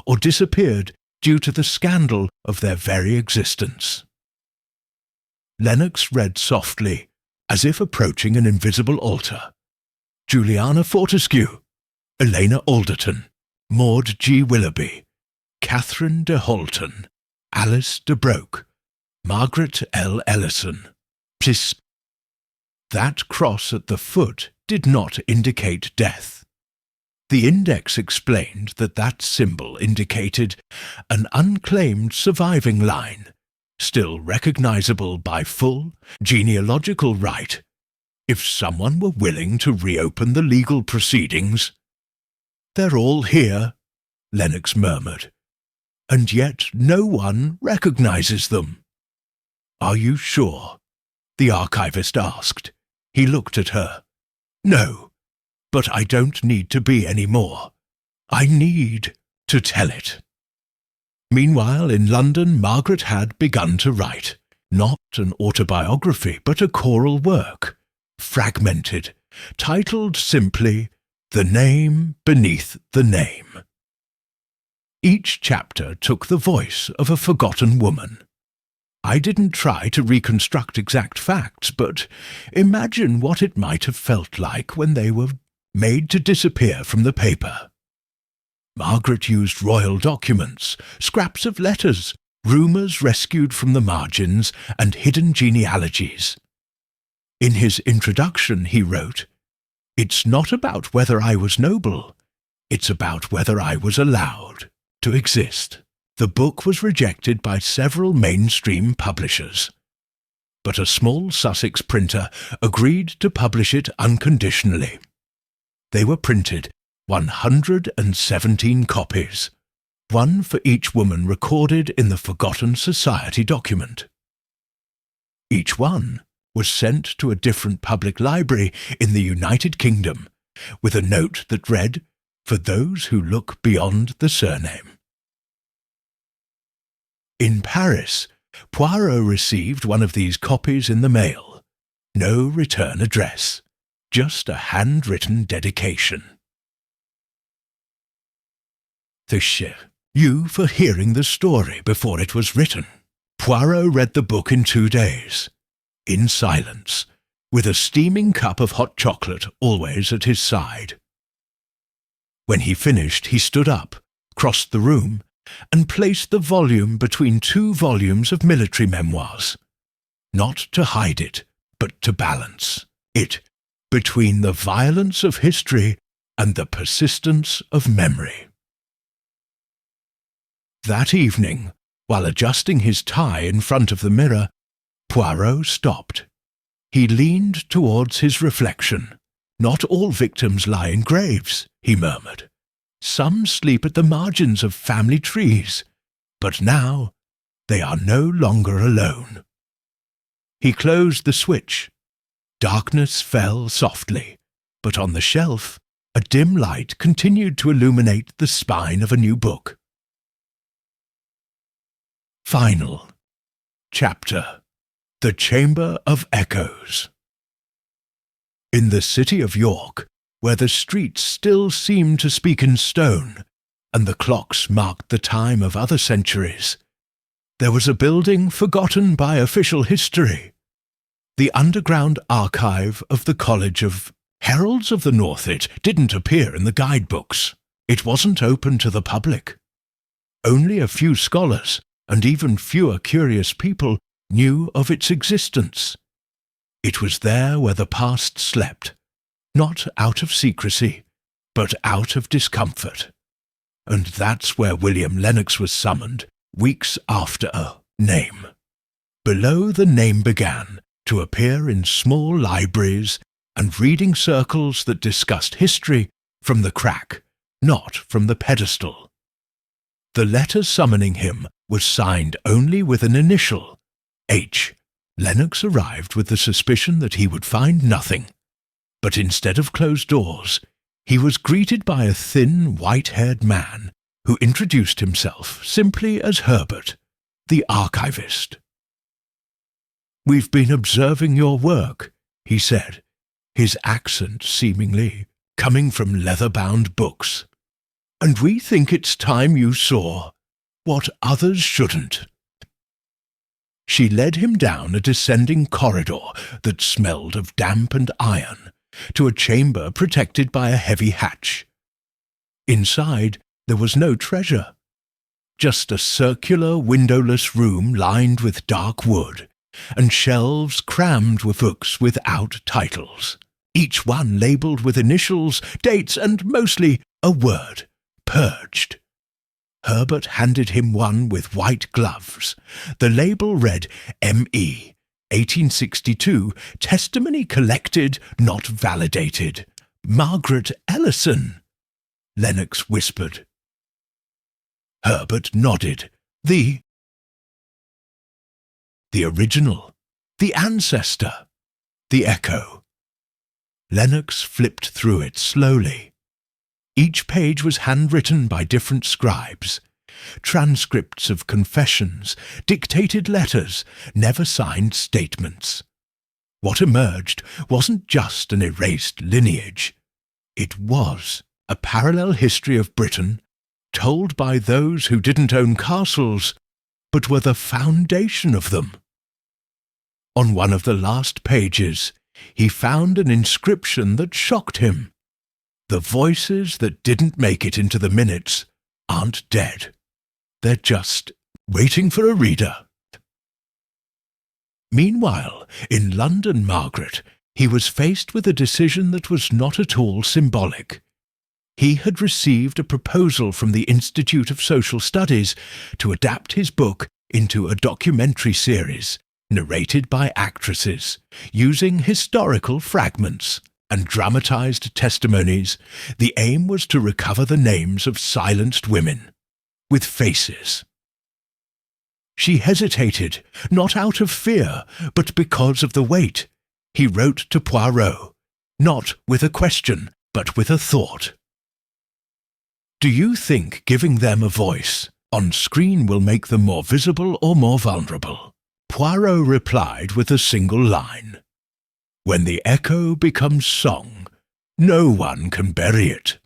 or disappeared due to the scandal of their very existence. Lennox read softly, as if approaching an invisible altar. Juliana Fortescue, Elena Alderton, Maud G. Willoughby, Catherine de Holton, Alice de Broke, Margaret L. Ellison. Psst. That cross at the foot did not indicate death. The index explained that that symbol indicated an unclaimed surviving line, still recognizable by full genealogical right, if someone were willing to reopen the legal proceedings. "They're all here," Lennox murmured, "and yet no one recognizes them." "Are you sure?" the archivist asked. He looked at her. "No, but I don't need to be any more. I need to tell it." Meanwhile, in London, Margaret had begun to write. Not an autobiography, but a choral work, fragmented, titled simply The Name Beneath the Name. Each chapter took the voice of a forgotten woman. I didn't try to reconstruct exact facts, but imagine what it might have felt like when they were made to disappear from the paper. Margaret used royal documents, scraps of letters, rumours rescued from the margins, and hidden genealogies. In his introduction he wrote, "It's not about whether I was noble, it's about whether I was allowed to exist." The book was rejected by several mainstream publishers, but a small Sussex printer agreed to publish it unconditionally. They were printed 117 copies, one for each woman recorded in the Forgotten Society document. Each one was sent to a different public library in the United Kingdom, with a note that read, "For those who look beyond the surname." In Paris, Poirot received one of these copies in the mail. No return address, just a handwritten dedication. Thank you for hearing the story before it was written. Poirot read the book in 2 days, in silence, with a steaming cup of hot chocolate always at his side. When he finished, he stood up, crossed the room, and placed the volume between 2 volumes of military memoirs, not to hide it, but to balance it between the violence of history and the persistence of memory. That evening, while adjusting his tie in front of the mirror, Poirot stopped. He leaned towards his reflection. "Not all victims lie in graves," he murmured. "Some sleep at the margins of family trees, but now they are no longer alone." He closed the switch. Darkness fell softly, but on the shelf a dim light continued to illuminate the spine of a new book. Final chapter: The Chamber of Echoes. In the city of York, where the streets still seemed to speak in stone, and the clocks marked the time of other centuries, there was a building forgotten by official history, the underground archive of the College of Heralds of the North. It didn't appear in the guidebooks. It wasn't open to the public. Only a few scholars, and even fewer curious people, knew of its existence. It was there where the past slept, not out of secrecy, but out of discomfort. And that's where William Lennox was summoned, weeks after a name. Below the name began to appear in small libraries and reading circles that discussed history from the crack, not from the pedestal. The letter summoning him was signed only with an initial, H. Lennox arrived with the suspicion that he would find nothing. But instead of closed doors, he was greeted by a thin, white-haired man who introduced himself simply as Herbert, the archivist. "We've been observing your work," he said, his accent seemingly coming from leather-bound books, "and we think it's time you saw what others shouldn't." She led him down a descending corridor that smelled of damp and iron, to a chamber protected by a heavy hatch. Inside there was no treasure, just a circular windowless room lined with dark wood, and shelves crammed with books without titles, each one labelled with initials, dates, and mostly a word, "Purged." Herbert handed him one with white gloves. The label read M.E. 1862, testimony collected, not validated. Margaret Ellison, Lennox whispered. Herbert nodded. The original, the ancestor, the echo. Lennox flipped through it slowly. Each page was handwritten by different scribes, transcripts of confessions, dictated letters, never signed statements. What emerged wasn't just an erased lineage. It was a parallel history of Britain, told by those who didn't own castles, but were the foundation of them. On one of the last pages, he found an inscription that shocked him. The voices that didn't make it into the minutes aren't dead. They're just waiting for a reader. Meanwhile, in London, Margaret, he was faced with a decision that was not at all symbolic. He had received a proposal from the Institute of Social Studies to adapt his book into a documentary series, narrated by actresses, using historical fragments and dramatized testimonies. The aim was to recover the names of silenced women, with faces. She hesitated, not out of fear, but because of the weight. He wrote to Poirot, not with a question, but with a thought. Do you think giving them a voice on screen will make them more visible or more vulnerable? Poirot replied with a single line. When the echo becomes song, no one can bury it.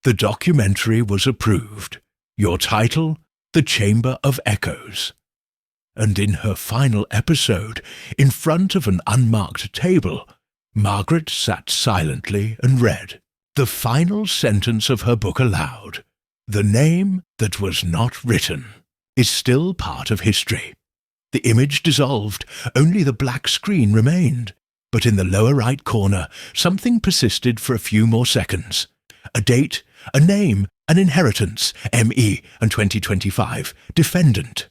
The documentary was approved. Your title, The Chamber of Echoes. And in her final episode, in front of an unmarked table, Margaret sat silently and read the final sentence of her book aloud. The name that was not written is still part of history. The image dissolved, only the black screen remained, but in the lower right corner, something persisted for a few more seconds. A date, a name, an inheritance, ME and 2025, defendant.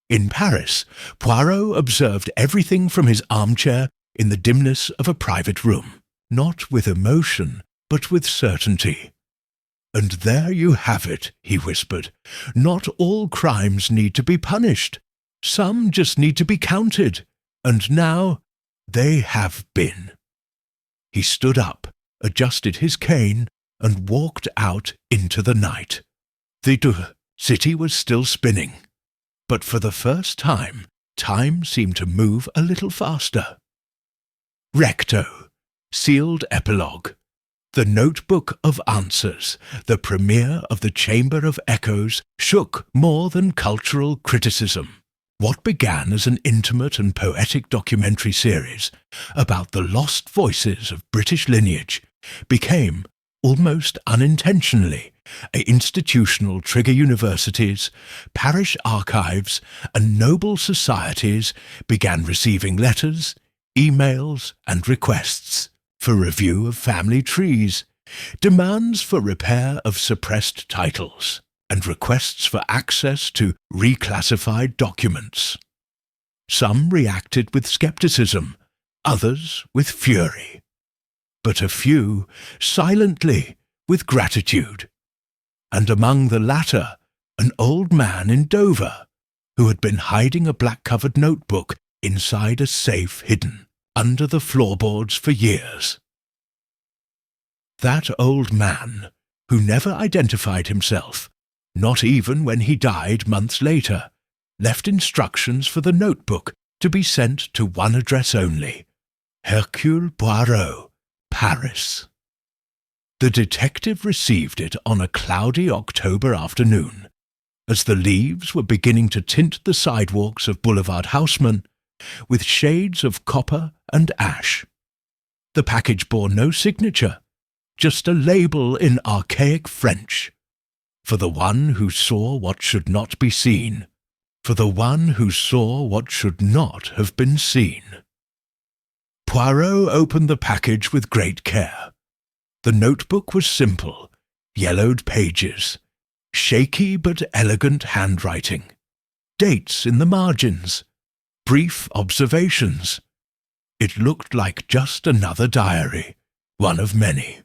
In Paris, Poirot observed everything from his armchair in the dimness of a private room, not with emotion, but with certainty. And there you have it, he whispered. Not all crimes need to be punished. Some just need to be counted. And now they have been. He stood up, adjusted his cane, and walked out into the night. The city was still spinning. But for the first time, time seemed to move a little faster. Recto. Sealed epilogue. The Notebook of Answers, the premiere of the Chamber of Echoes, shook more than cultural criticism. What began as an intimate and poetic documentary series about the lost voices of British lineage became, almost unintentionally, institutional trigger universities, parish archives, and noble societies began receiving letters, emails, and requests for review of family trees, demands for repair of suppressed titles, and requests for access to reclassified documents. Some reacted with skepticism, others with fury, but a few silently with gratitude. And among the latter, an old man in Dover, who had been hiding a black-covered notebook inside a safe hidden under the floorboards for years. That old man, who never identified himself, not even when he died months later, left instructions for the notebook to be sent to one address only: Hercule Poirot, Paris. The detective received it on a cloudy October afternoon, as the leaves were beginning to tint the sidewalks of Boulevard Haussmann with shades of copper and ash. The package bore no signature, just a label in archaic French. For the one who saw what should not be seen. For the one who saw what should not have been seen. Poirot opened the package with great care. The notebook was simple, yellowed pages, shaky but elegant handwriting, dates in the margins, brief observations. It looked like just another diary, one of many,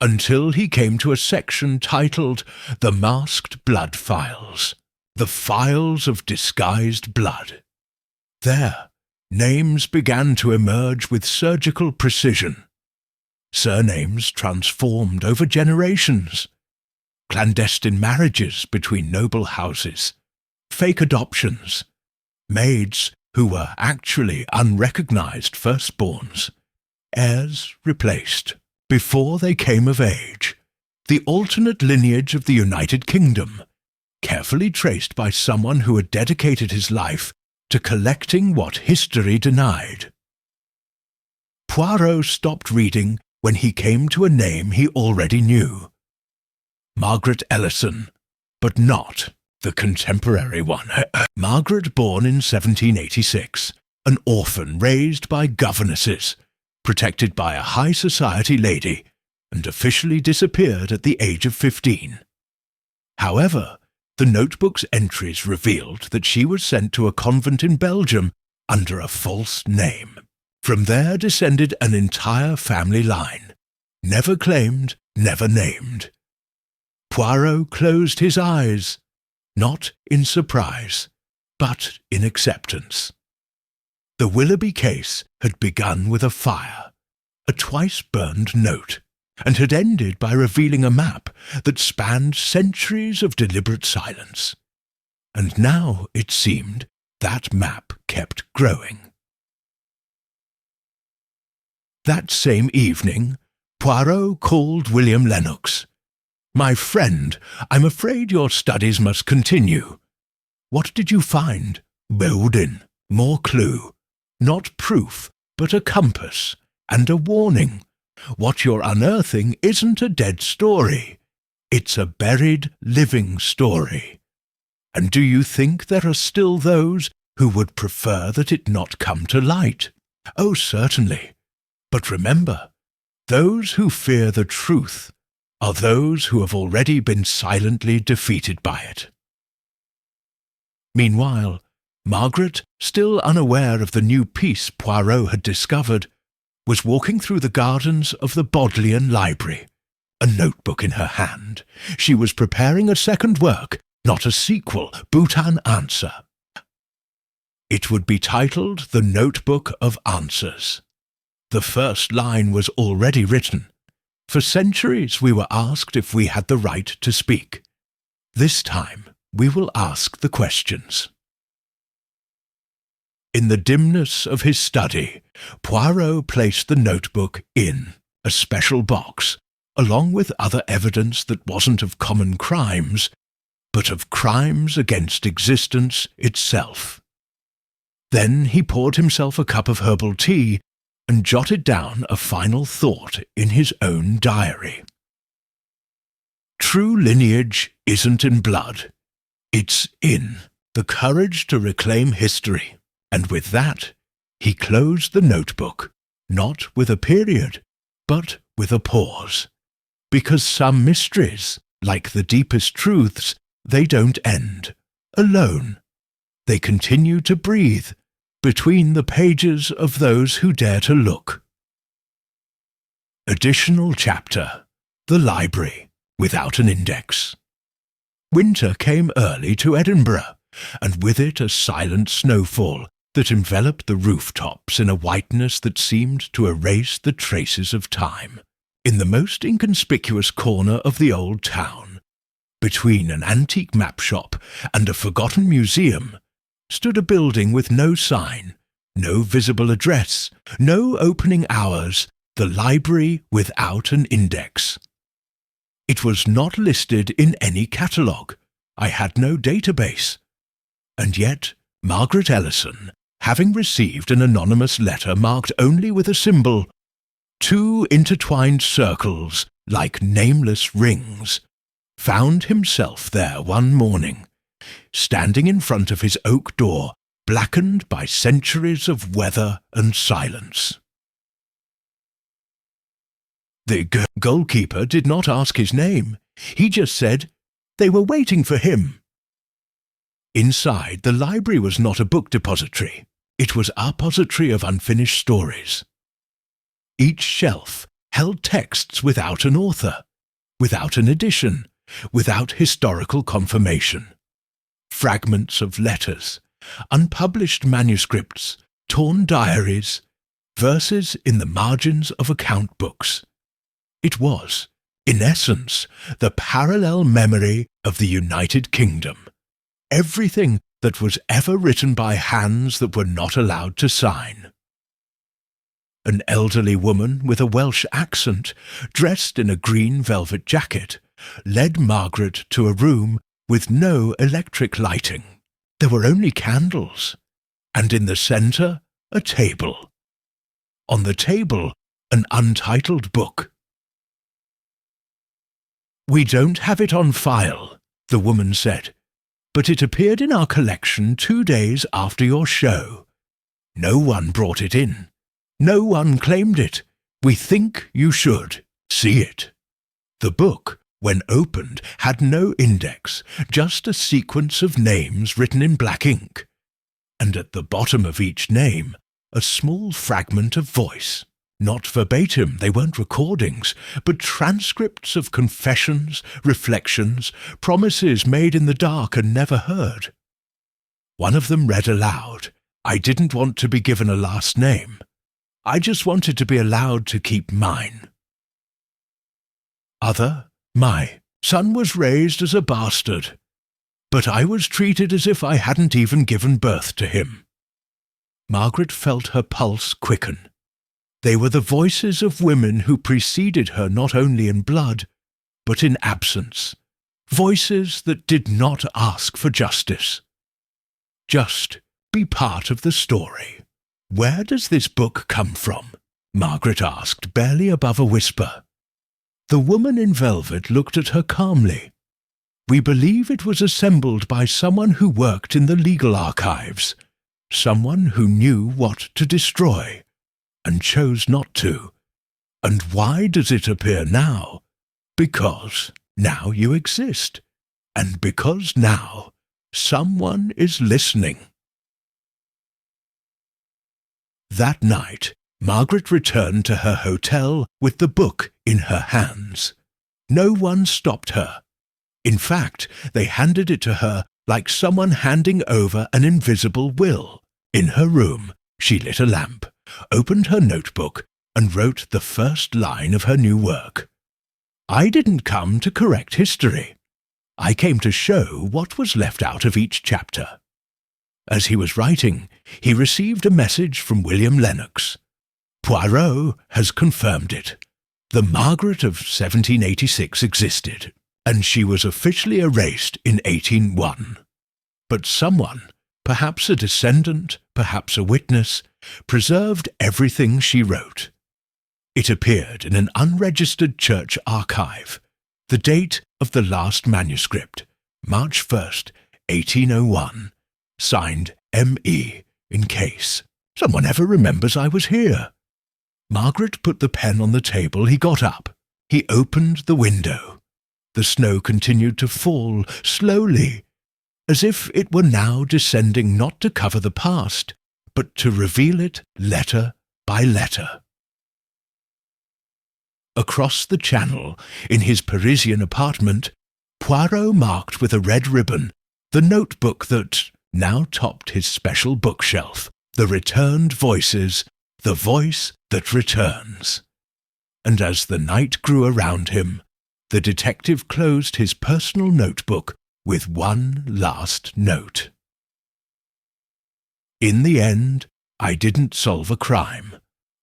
until he came to a section titled The Masked Blood Files, the files of disguised blood. There, names began to emerge with surgical precision. surnames transformed over generations, clandestine marriages between noble houses, fake adoptions, maids who were actually unrecognized firstborns, heirs replaced before they came of age, the alternate lineage of the United Kingdom, carefully traced by someone who had dedicated his life to collecting what history denied. Poirot stopped reading when he came to a name he already knew. Margaret Ellison, but not the contemporary one. Margaret, born in 1786, an orphan raised by governesses, protected by a high society lady, and officially disappeared at the age of 15. However, the notebook's entries revealed that she was sent to a convent in Belgium under a false name. From there descended an entire family line, never claimed, never named. Poirot closed his eyes, not in surprise, but in acceptance. The Willoughby case had begun with a fire, a twice-burned note, and had ended by revealing a map that spanned centuries of deliberate silence. And now, it seemed, that map kept growing. That same evening, Poirot called William Lennox. "My friend, I'm afraid your studies must continue. What did you find?" "Building. More clue. Not proof, but a compass, and a warning. What you're unearthing isn't a dead story. It's a buried, living story. And do you think there are still those who would prefer that it not come to light?" "Oh, certainly. But remember, those who fear the truth are those who have already been silently defeated by it." Meanwhile, Margaret, still unaware of the new piece Poirot had discovered, was walking through the gardens of the Bodleian Library, a notebook in her hand. She was preparing a second work, not a sequel, but an answer. It would be titled The Notebook of Answers. The first line was already written. For centuries we were asked if we had the right to speak. This time we will ask the questions. In the dimness of his study, Poirot placed the notebook in a special box, along with other evidence that wasn't of common crimes, but of crimes against existence itself. Then he poured himself a cup of herbal tea and jotted down a final thought in his own diary. True lineage isn't in blood. It's in the courage to reclaim history. And with that, he closed the notebook, not with a period, but with a pause. Because some mysteries, like the deepest truths, they don't end alone. They continue to breathe between the pages of those who dare to look. Additional chapter: The Library, without an index. Winter came early to Edinburgh, and with it a silent snowfall that enveloped the rooftops in a whiteness that seemed to erase the traces of time. In the most inconspicuous corner of the old town, between an antique map shop and a forgotten museum, stood a building with no sign, no visible address, no opening hours, the library without an index. It was not listed in any catalogue. I had no database. And yet, Margaret Ellison, having received an anonymous letter marked only with a symbol, two intertwined circles like nameless rings, found himself there one morning, standing in front of his oak door, blackened by centuries of weather and silence. The goalkeeper did not ask his name. He just said they were waiting for him. Inside, the library was not a book depository. It was a repository of unfinished stories. Each shelf held texts without an author, without an edition, without historical confirmation. Fragments of letters, unpublished manuscripts, torn diaries, verses in the margins of account books, It was, in essence, the parallel memory of the United Kingdom. Everything that was ever written by hands that were not allowed to sign. An elderly woman with a Welsh accent, dressed in a green velvet jacket, led Margaret to a room with no electric lighting. There were only candles, and in the centre, a table. On the table, an untitled book. "We don't have it on file," the woman said, "but it appeared in our collection 2 days after your show. No one brought it in. No one claimed it. We think you should see it." The book, when opened, had no index, just a sequence of names written in black ink, and at the bottom of each name, a small fragment of voice. Not verbatim, they weren't recordings, but transcripts of confessions, reflections, promises made in the dark and never heard. One of them read aloud, "I didn't want to be given a last name. I just wanted to be allowed to keep mine." Other, "My son was raised as a bastard, but I was treated as if I hadn't even given birth to him." Margaret felt her pulse quicken. They were the voices of women who preceded her not only in blood, but in absence. Voices that did not ask for justice. Just be part of the story. "Where does this book come from?" Margaret asked, barely above a whisper. The woman in velvet looked at her calmly. "We believe it was assembled by someone who worked in the legal archives, someone who knew what to destroy, and chose not to. And why does it appear now? Because now you exist, and because now someone is listening." That night, Margaret returned to her hotel with the book in her hands. No one stopped her. In fact, they handed it to her like someone handing over an invisible will. In her room, she lit a lamp, opened her notebook, and wrote the first line of her new work. "I didn't come to correct history. I came to show what was left out of each chapter." As he was writing, he received a message from William Lennox. "Poirot has confirmed it. The Margaret of 1786 existed, and she was officially erased in 1801. But someone, perhaps a descendant, perhaps a witness, preserved everything she wrote. It appeared in an unregistered church archive. The date of the last manuscript, March 1st, 1801, signed M.E. in case someone ever remembers I was here." Margaret put the pen on the table. He got up. He opened the window. The snow continued to fall slowly, as if it were now descending not to cover the past, but to reveal it letter by letter. Across the channel, in his Parisian apartment, Poirot marked with a red ribbon the notebook that now topped his special bookshelf, The Returned Voices, the voice that returns. And as the night grew around him, the detective closed his personal notebook with one last note. "In the end, I didn't solve a crime.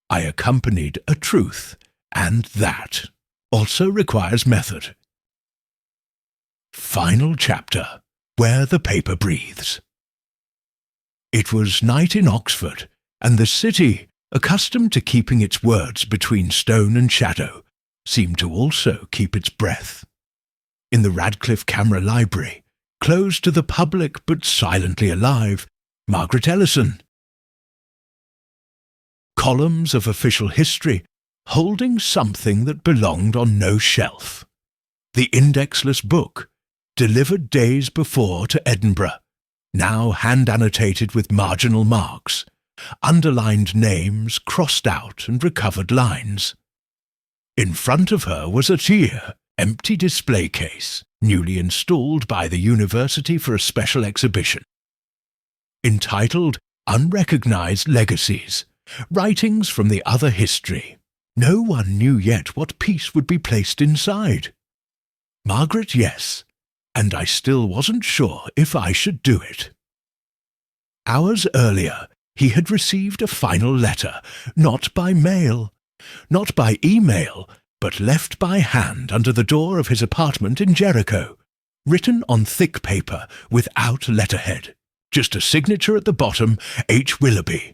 I accompanied a truth, and that also requires method." Final chapter, Where the Paper Breathes. It was night in Oxford, and the city, accustomed to keeping its words between stone and shadow, seemed to also keep its breath. In the Radcliffe Camera Library, closed to the public but silently alive, Margaret Ellison. Columns of official history, holding something that belonged on no shelf. The indexless book, delivered days before to Edinburgh, now hand-annotated with marginal marks, underlined names, crossed out and recovered lines. In front of her was a tier, empty display case, newly installed by the university for a special exhibition. Entitled Unrecognized Legacies, Writings from the Other History, No one knew yet what piece would be placed inside. Margaret, yes, and I still wasn't sure if I should do it. Hours earlier, he had received a final letter, not by mail, not by email, but left by hand under the door of his apartment in Jericho, written on thick paper without letterhead, just a signature at the bottom, H. Willoughby.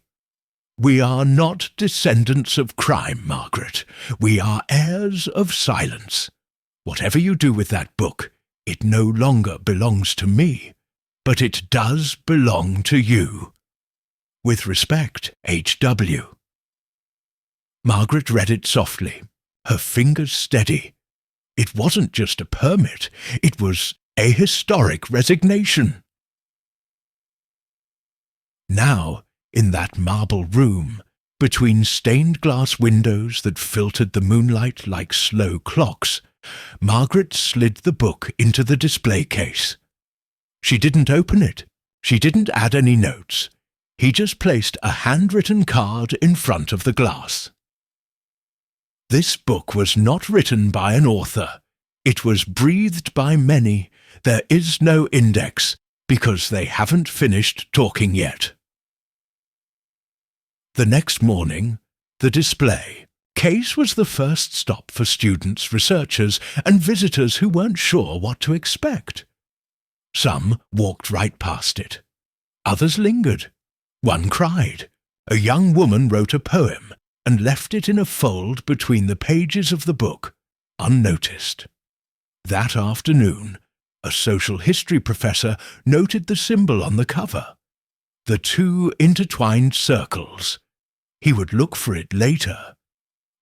We are not descendants of crime, Margaret. We are heirs of silence. Whatever you do with that book, it no longer belongs to me, but it does belong to you. With respect, H.W. Margaret read it softly, her fingers steady. It wasn't just a permit, it was a historic resignation. Now, in that marble room, between stained glass windows that filtered the moonlight like slow clocks, Margaret slid the book into the display case. She didn't open it. She didn't add any notes. He just placed a handwritten card in front of the glass. This book was not written by an author. It was breathed by many. There is no index, because they haven't finished talking yet. The next morning, the display case was the first stop for students, researchers, and visitors who weren't sure what to expect. Some walked right past it. Others lingered. One cried. A young woman wrote a poem and left it in a fold between the pages of the book, unnoticed. That afternoon, a social history professor noted the symbol on the cover, the two intertwined circles. He would look for it later,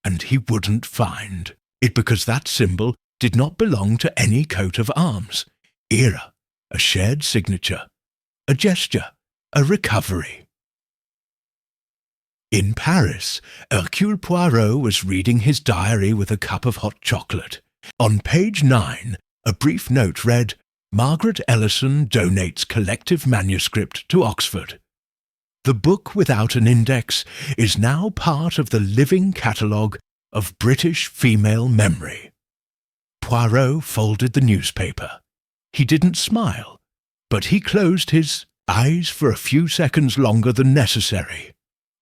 and he wouldn't find it because that symbol did not belong to any coat of arms, era, a shared signature, a gesture, a recovery. In Paris, Hercule Poirot was reading his diary with a cup of hot chocolate. On page 9, a brief note read, "Margaret Ellison donates collective manuscript to Oxford. The book without an index is now part of the living catalogue of British female memory." Poirot folded the newspaper. He didn't smile, but he closed his eyes for a few seconds longer than necessary.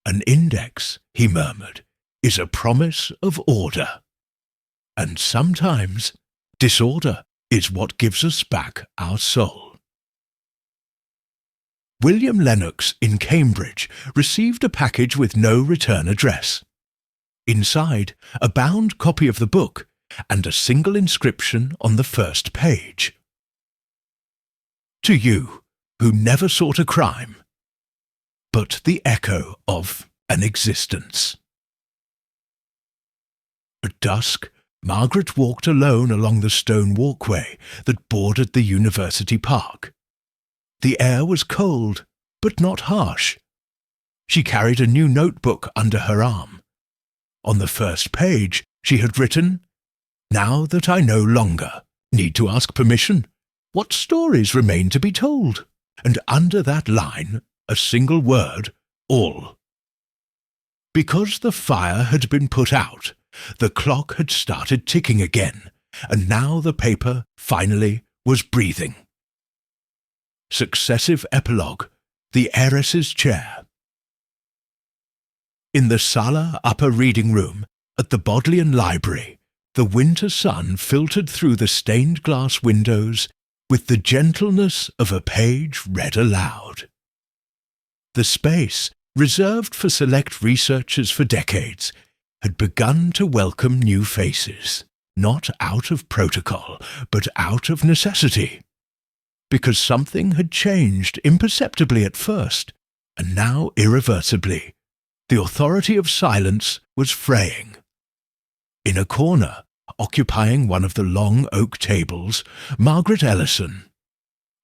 "An index," he murmured, "is a promise of order. And sometimes disorder is what gives us back our soul." William Lennox in Cambridge received a package with no return address. Inside, a bound copy of the book and a single inscription on the first page. "To you, who never sought a crime, but the echo of an existence." At dusk, Margaret walked alone along the stone walkway that bordered the university park. The air was cold, but not harsh. She carried a new notebook under her arm. On the first page, she had written, "Now that I no longer need to ask permission, what stories remain to be told?" And under that line, a single word, "all." Because the fire had been put out, the clock had started ticking again, and now the paper, finally, was breathing. Successive epilogue, the heiress's chair. In the Sala upper reading room at the Bodleian Library, the winter sun filtered through the stained glass windows with the gentleness of a page read aloud. The space, reserved for select researchers for decades, had begun to welcome new faces, not out of protocol, but out of necessity. Because something had changed imperceptibly at first, and now irreversibly. The authority of silence was fraying. In a corner, occupying one of the long oak tables, Margaret Ellison.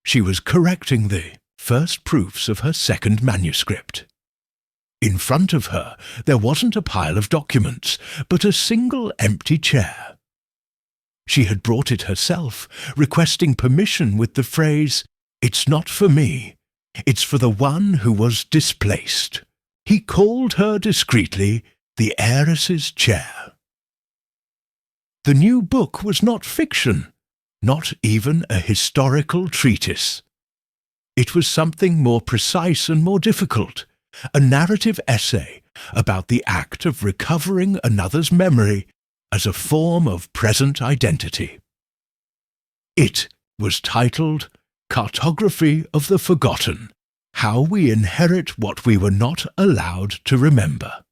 She was correcting the first proofs of her second manuscript. In front of her, there wasn't a pile of documents, but a single empty chair. She had brought it herself, requesting permission with the phrase, "It's not for me, it's for the one who was displaced." He called her discreetly The Heiress's Chair. The new book was not fiction, not even a historical treatise. It was something more precise and more difficult, a narrative essay about the act of recovering another's memory as a form of present identity. It was titled Cartography of the Forgotten: How We Inherit What We Were Not Allowed to Remember.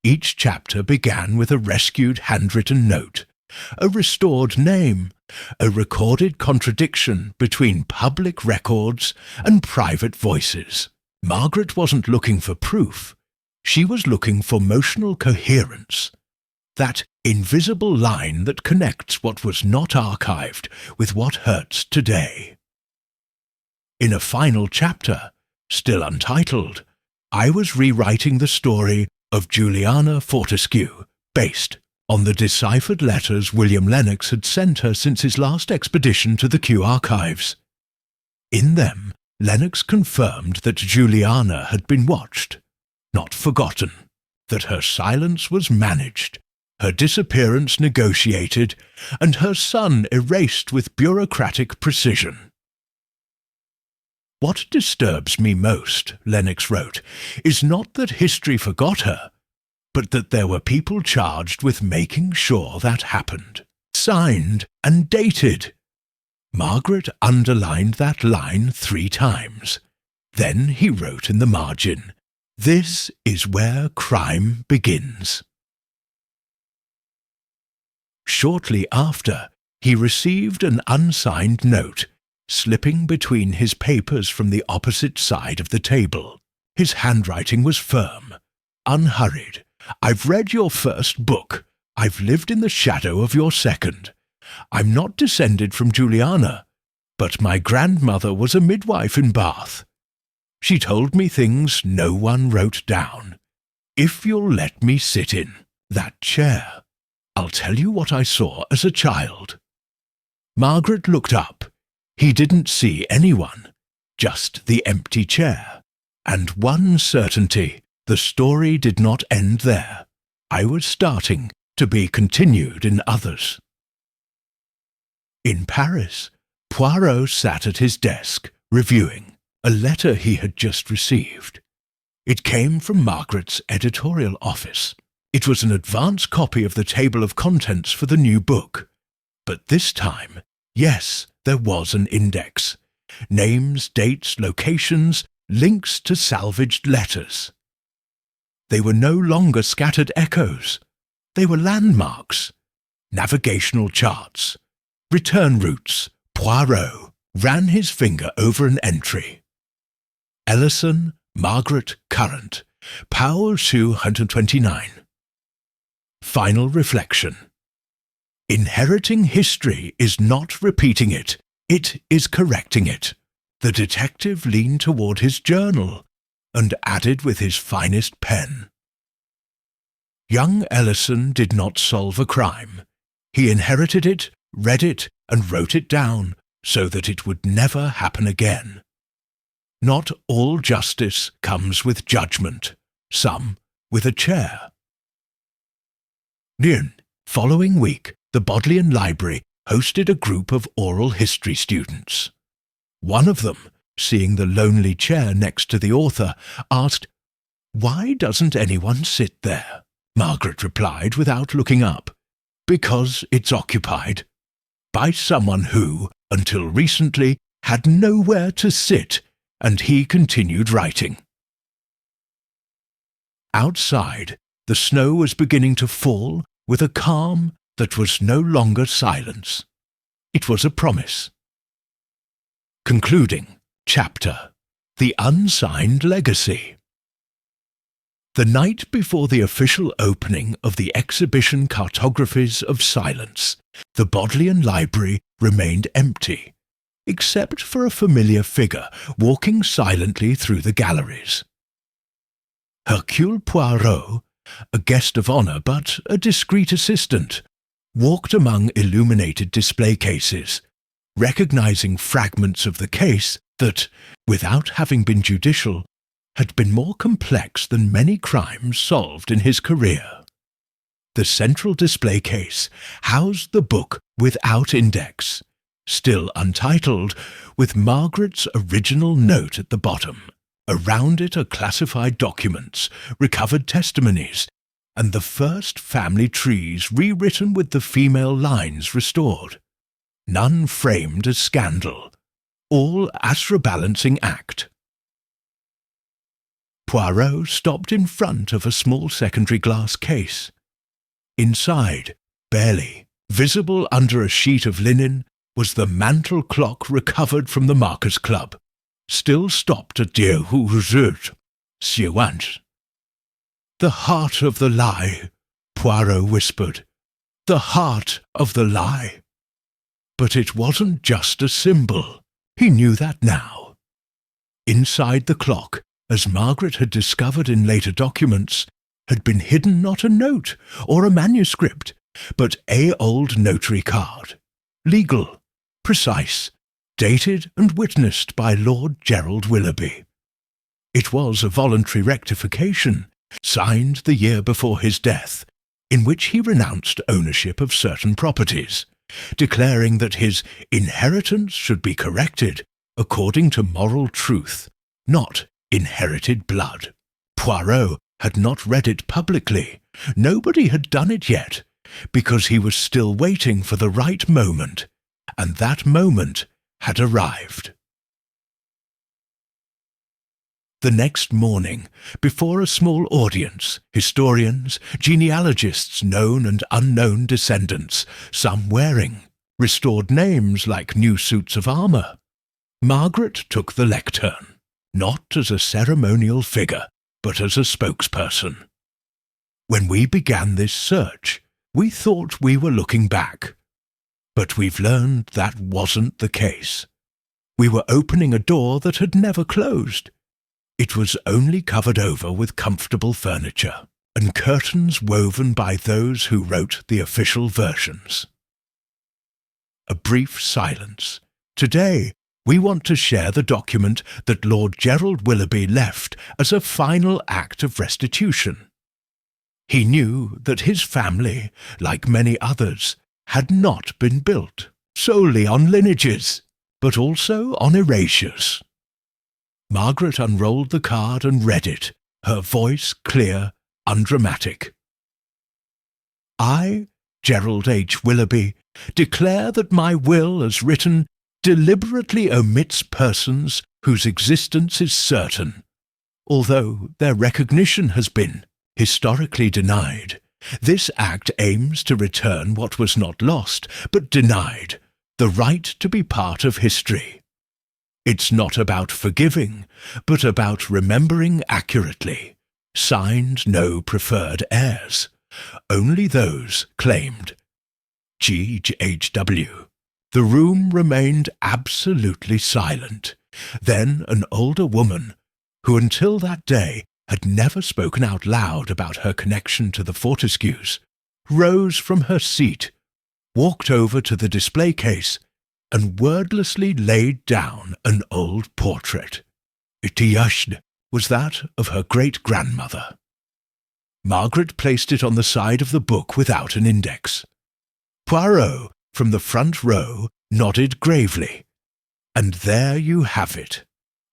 Each chapter began with a rescued handwritten note, a restored name, a recorded contradiction between public records and private voices. Margaret wasn't looking for proof. She was looking for emotional coherence, that invisible line that connects what was not archived with what hurts today. In a final chapter, still untitled, I was rewriting the story of Juliana Fortescue, based on the deciphered letters William Lennox had sent her since his last expedition to the Kew archives. In them, Lennox confirmed that Juliana had been watched, not forgotten, that her silence was managed, her disappearance negotiated, and her son erased with bureaucratic precision. What disturbs me most, Lennox wrote, is not that history forgot her, but that there were people charged with making sure that happened, signed and dated. Margaret underlined that line 3 times. Then he wrote in the margin, "This is where crime begins." Shortly after, he received an unsigned note, slipping between his papers from the opposite side of the table. His handwriting was firm, unhurried. "I've read your first book. I've lived in the shadow of your second. I'm not descended from Juliana, but my grandmother was a midwife in Bath. She told me things no one wrote down. If you'll let me sit in that chair, I'll tell you what I saw as a child." Margaret looked up. He didn't see anyone, just the empty chair, and one certainty: the story did not end there. I was starting to be continued in others. In Paris, Poirot sat at his desk, reviewing a letter he had just received. It came from Margaret's editorial office. It was an advance copy of the table of contents for the new book. But this time, yes, there was an index. Names, dates, locations, links to salvaged letters. They were no longer scattered echoes. They were landmarks, navigational charts, return routes. Poirot ran his finger over an entry. Ellison, Margaret, current, Powell 229. Final reflection. Inheriting history is not repeating it, it is correcting it. The detective leaned toward his journal and added with his finest pen. Young Ellison did not solve a crime. He inherited it, read it, and wrote it down so that it would never happen again. Not all justice comes with judgment, some with a chair. The following week, the Bodleian Library hosted a group of oral history students. One of them, seeing the lonely chair next to the author, asked, "Why doesn't anyone sit there?" Margaret replied without looking up, "Because it's occupied by someone who, until recently, had nowhere to sit," and he continued writing. Outside, the snow was beginning to fall with a calm that was no longer silence. It was a promise. Concluding chapter: The Unsigned Legacy. The night before the official opening of the exhibition Cartographies of Silence, the Bodleian Library remained empty, except for a familiar figure walking silently through the galleries. Hercule Poirot, a guest of honour but a discreet assistant, walked among illuminated display cases, recognizing fragments of the case that, without having been judicial, had been more complex than many crimes solved in his career. The central display case housed the book without index, still untitled, with Margaret's original note at the bottom. Around it are classified documents, recovered testimonies, and the first family trees rewritten with the female lines restored. None framed as scandal, all as a balancing act. Poirot stopped in front of a small secondary glass case. Inside, barely visible under a sheet of linen, was the mantel clock recovered from the Marcus Club, still stopped at Dear Who Siwant. The heart of the lie, Poirot whispered. The heart of the lie. But it wasn't just a symbol. He knew that now. Inside the clock, as Margaret had discovered in later documents, had been hidden not a note or a manuscript, but an old notary card. Legal, precise, dated and witnessed by Lord Gerald Willoughby. It was a voluntary rectification, signed the year before his death, in which he renounced ownership of certain properties, declaring that his inheritance should be corrected according to moral truth, not inherited blood. Poirot had not read it publicly. Nobody had done it yet, because he was still waiting for the right moment, and that moment had arrived. The next morning, before a small audience, historians, genealogists, known and unknown descendants, some wearing restored names like new suits of armour, Margaret took the lectern, not as a ceremonial figure, but as a spokesperson. When we began this search, we thought we were looking back, but we've learned that wasn't the case. We were opening a door that had never closed. It was only covered over with comfortable furniture and curtains woven by those who wrote the official versions. A brief silence. Today, we want to share the document that Lord Gerald Willoughby left as a final act of restitution. He knew that his family, like many others, had not been built solely on lineages, but also on erasures. Margaret unrolled the card and read it, her voice clear, undramatic. I, Gerald H. Willoughby, declare that my will as written deliberately omits persons whose existence is certain, although their recognition has been historically denied. This act aims to return what was not lost, but denied, the right to be part of history. It's not about forgiving, but about remembering accurately. Signed, no preferred heirs. Only those claimed. G.H.W. The room remained absolutely silent. Then an older woman, who until that day had never spoken out loud about her connection to the Fortescues, rose from her seat, walked over to the display case, and wordlessly laid down an old portrait. Itiyashd was that of her great-grandmother. Margaret placed it on the side of the book without an index. Poirot, from the front row, nodded gravely. And there you have it.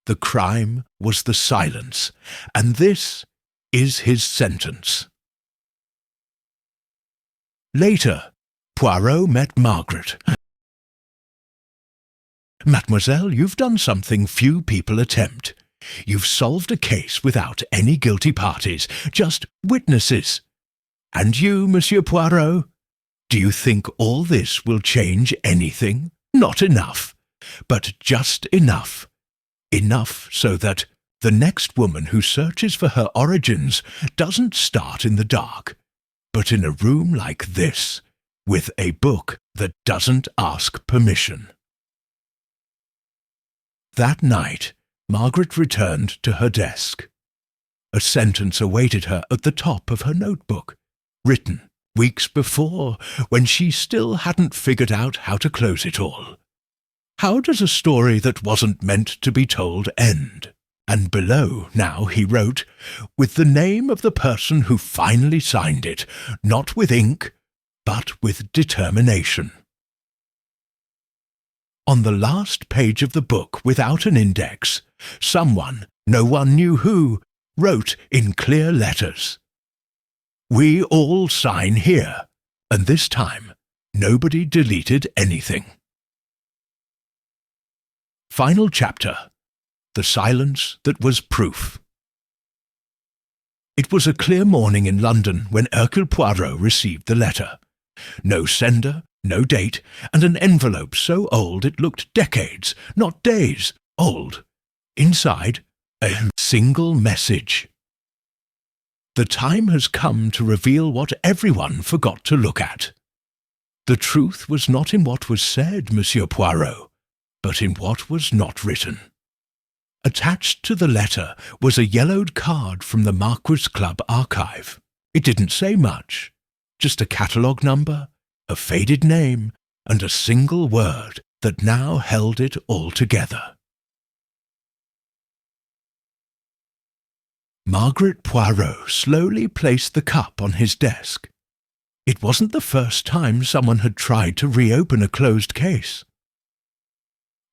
The crime was the silence, and this is his sentence. Later, Poirot met Margaret. Mademoiselle, you've done something few people attempt. You've solved a case without any guilty parties, just witnesses. And you, Monsieur Poirot? Do you think all this will change anything? Not enough, but just enough. Enough so that the next woman who searches for her origins doesn't start in the dark, but in a room like this, with a book that doesn't ask permission. That night, Margaret returned to her desk. A sentence awaited her at the top of her notebook, written weeks before, when she still hadn't figured out how to close it all. How does a story that wasn't meant to be told end? and below now he wrote, with the name of the person who finally signed it, not with ink, but with determination. On the last page of the book, without an index, someone, no one knew who, wrote in clear letters, "We all sign here," and this time nobody deleted anything. Final chapter. The silence that was proof. It was a clear morning in London when Hercule Poirot received the letter. No sender, no date, and an envelope so old it looked decades, not days, old. Inside, a single message. The time has come to reveal what everyone forgot to look at. The truth was not in what was said, Monsieur Poirot, but in what was not written. Attached to the letter was a yellowed card from the Marquis Club archive. It didn't say much, just a catalogue number, a faded name, and a single word that now held it all together. Margaret Poirot slowly placed the cup on his desk. It wasn't the first time someone had tried to reopen a closed case.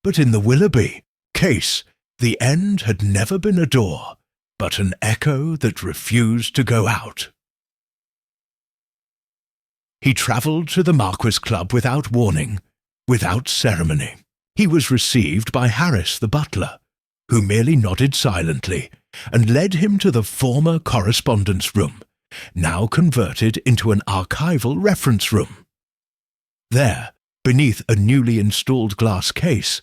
But in the Willoughby case, the end had never been a door, but an echo that refused to go out. He travelled to the Marquis Club without warning, without ceremony. He was received by Harris, the butler, who merely nodded silently and led him to the former correspondence room, now converted into an archival reference room. There, beneath a newly installed glass case,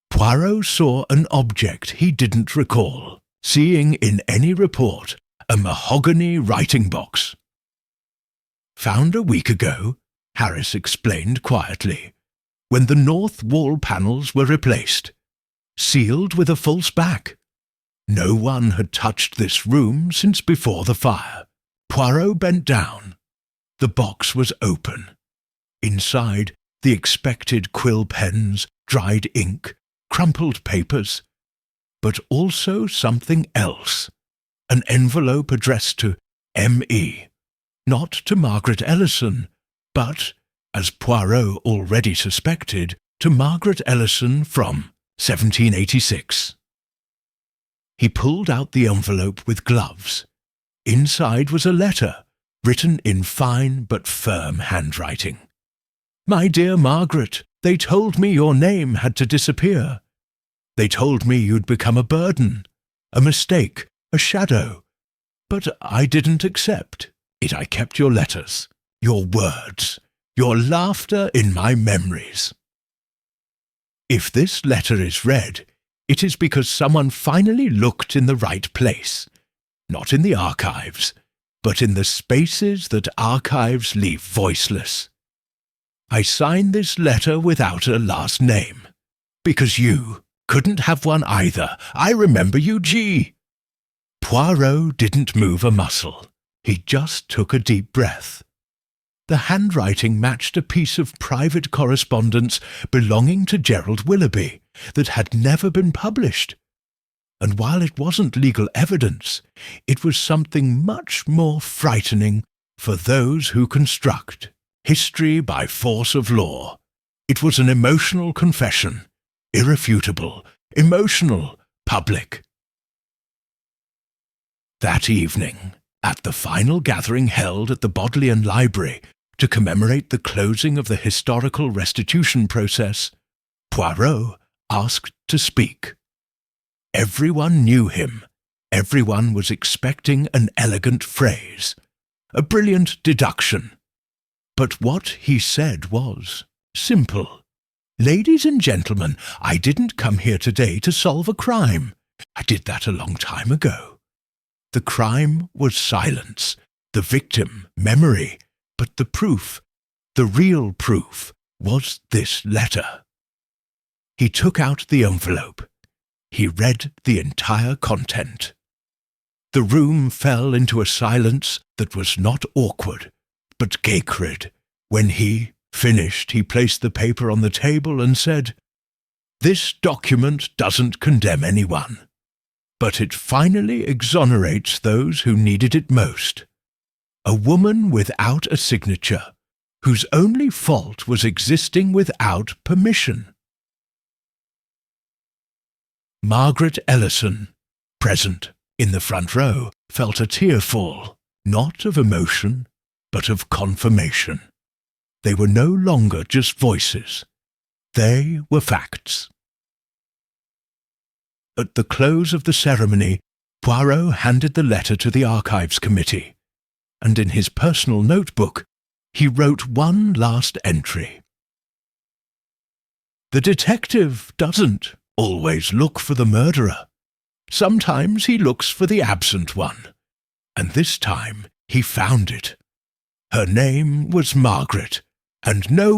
Poirot saw an object he didn't recall seeing in any report, a mahogany writing box. "Found a week ago," Harris explained quietly, "when the north wall panels were replaced. Sealed with a false back. No one had touched this room since before the fire." Poirot bent down. The box was open. Inside, the expected quill pens, dried ink, crumpled papers, but also something else, an envelope addressed to M.E., not to Margaret Ellison, but, as Poirot already suspected, to Margaret Ellison from 1786. He pulled out the envelope with gloves. Inside was a letter, written in fine but firm handwriting. "My dear Margaret, they told me your name had to disappear. They told me you'd become a burden, a mistake, a shadow. But I didn't accept it. I kept your letters, your words, your laughter in my memories. If this letter is read, it is because someone finally looked in the right place, not in the archives, but in the spaces that archives leave voiceless. I sign this letter without a last name, because you couldn't have one either. I remember you, G." Poirot didn't move a muscle. He just took a deep breath. The handwriting matched a piece of private correspondence belonging to Gerald Willoughby that had never been published. And while it wasn't legal evidence, it was something much more frightening for those who construct history by force of law. It was an emotional confession, irrefutable, emotional, public. That evening, at the final gathering held at the Bodleian Library to commemorate the closing of the historical restitution process, Poirot asked to speak. Everyone knew him. Everyone was expecting an elegant phrase, a brilliant deduction. But what he said was simple. "Ladies and gentlemen, I didn't come here today to solve a crime. I did that a long time ago. The crime was silence, the victim memory, but the proof, the real proof, was this letter." He took out the envelope. He read the entire content. The room fell into a silence that was not awkward, but acrid. When he finished, he placed the paper on the table and said, "This document doesn't condemn anyone. but it finally exonerates those who needed it most. A woman without a signature, whose only fault was existing without permission. Margaret Ellison, present in the front row, felt a tear fall, not of emotion, but of confirmation. They were no longer just voices. They were facts. At the close of the ceremony, Poirot handed the letter to the Archives Committee, and in his personal notebook he wrote one last entry. The detective doesn't always look for the murderer. Sometimes he looks for the absent one, and this time he found it. Her name was Margaret, and no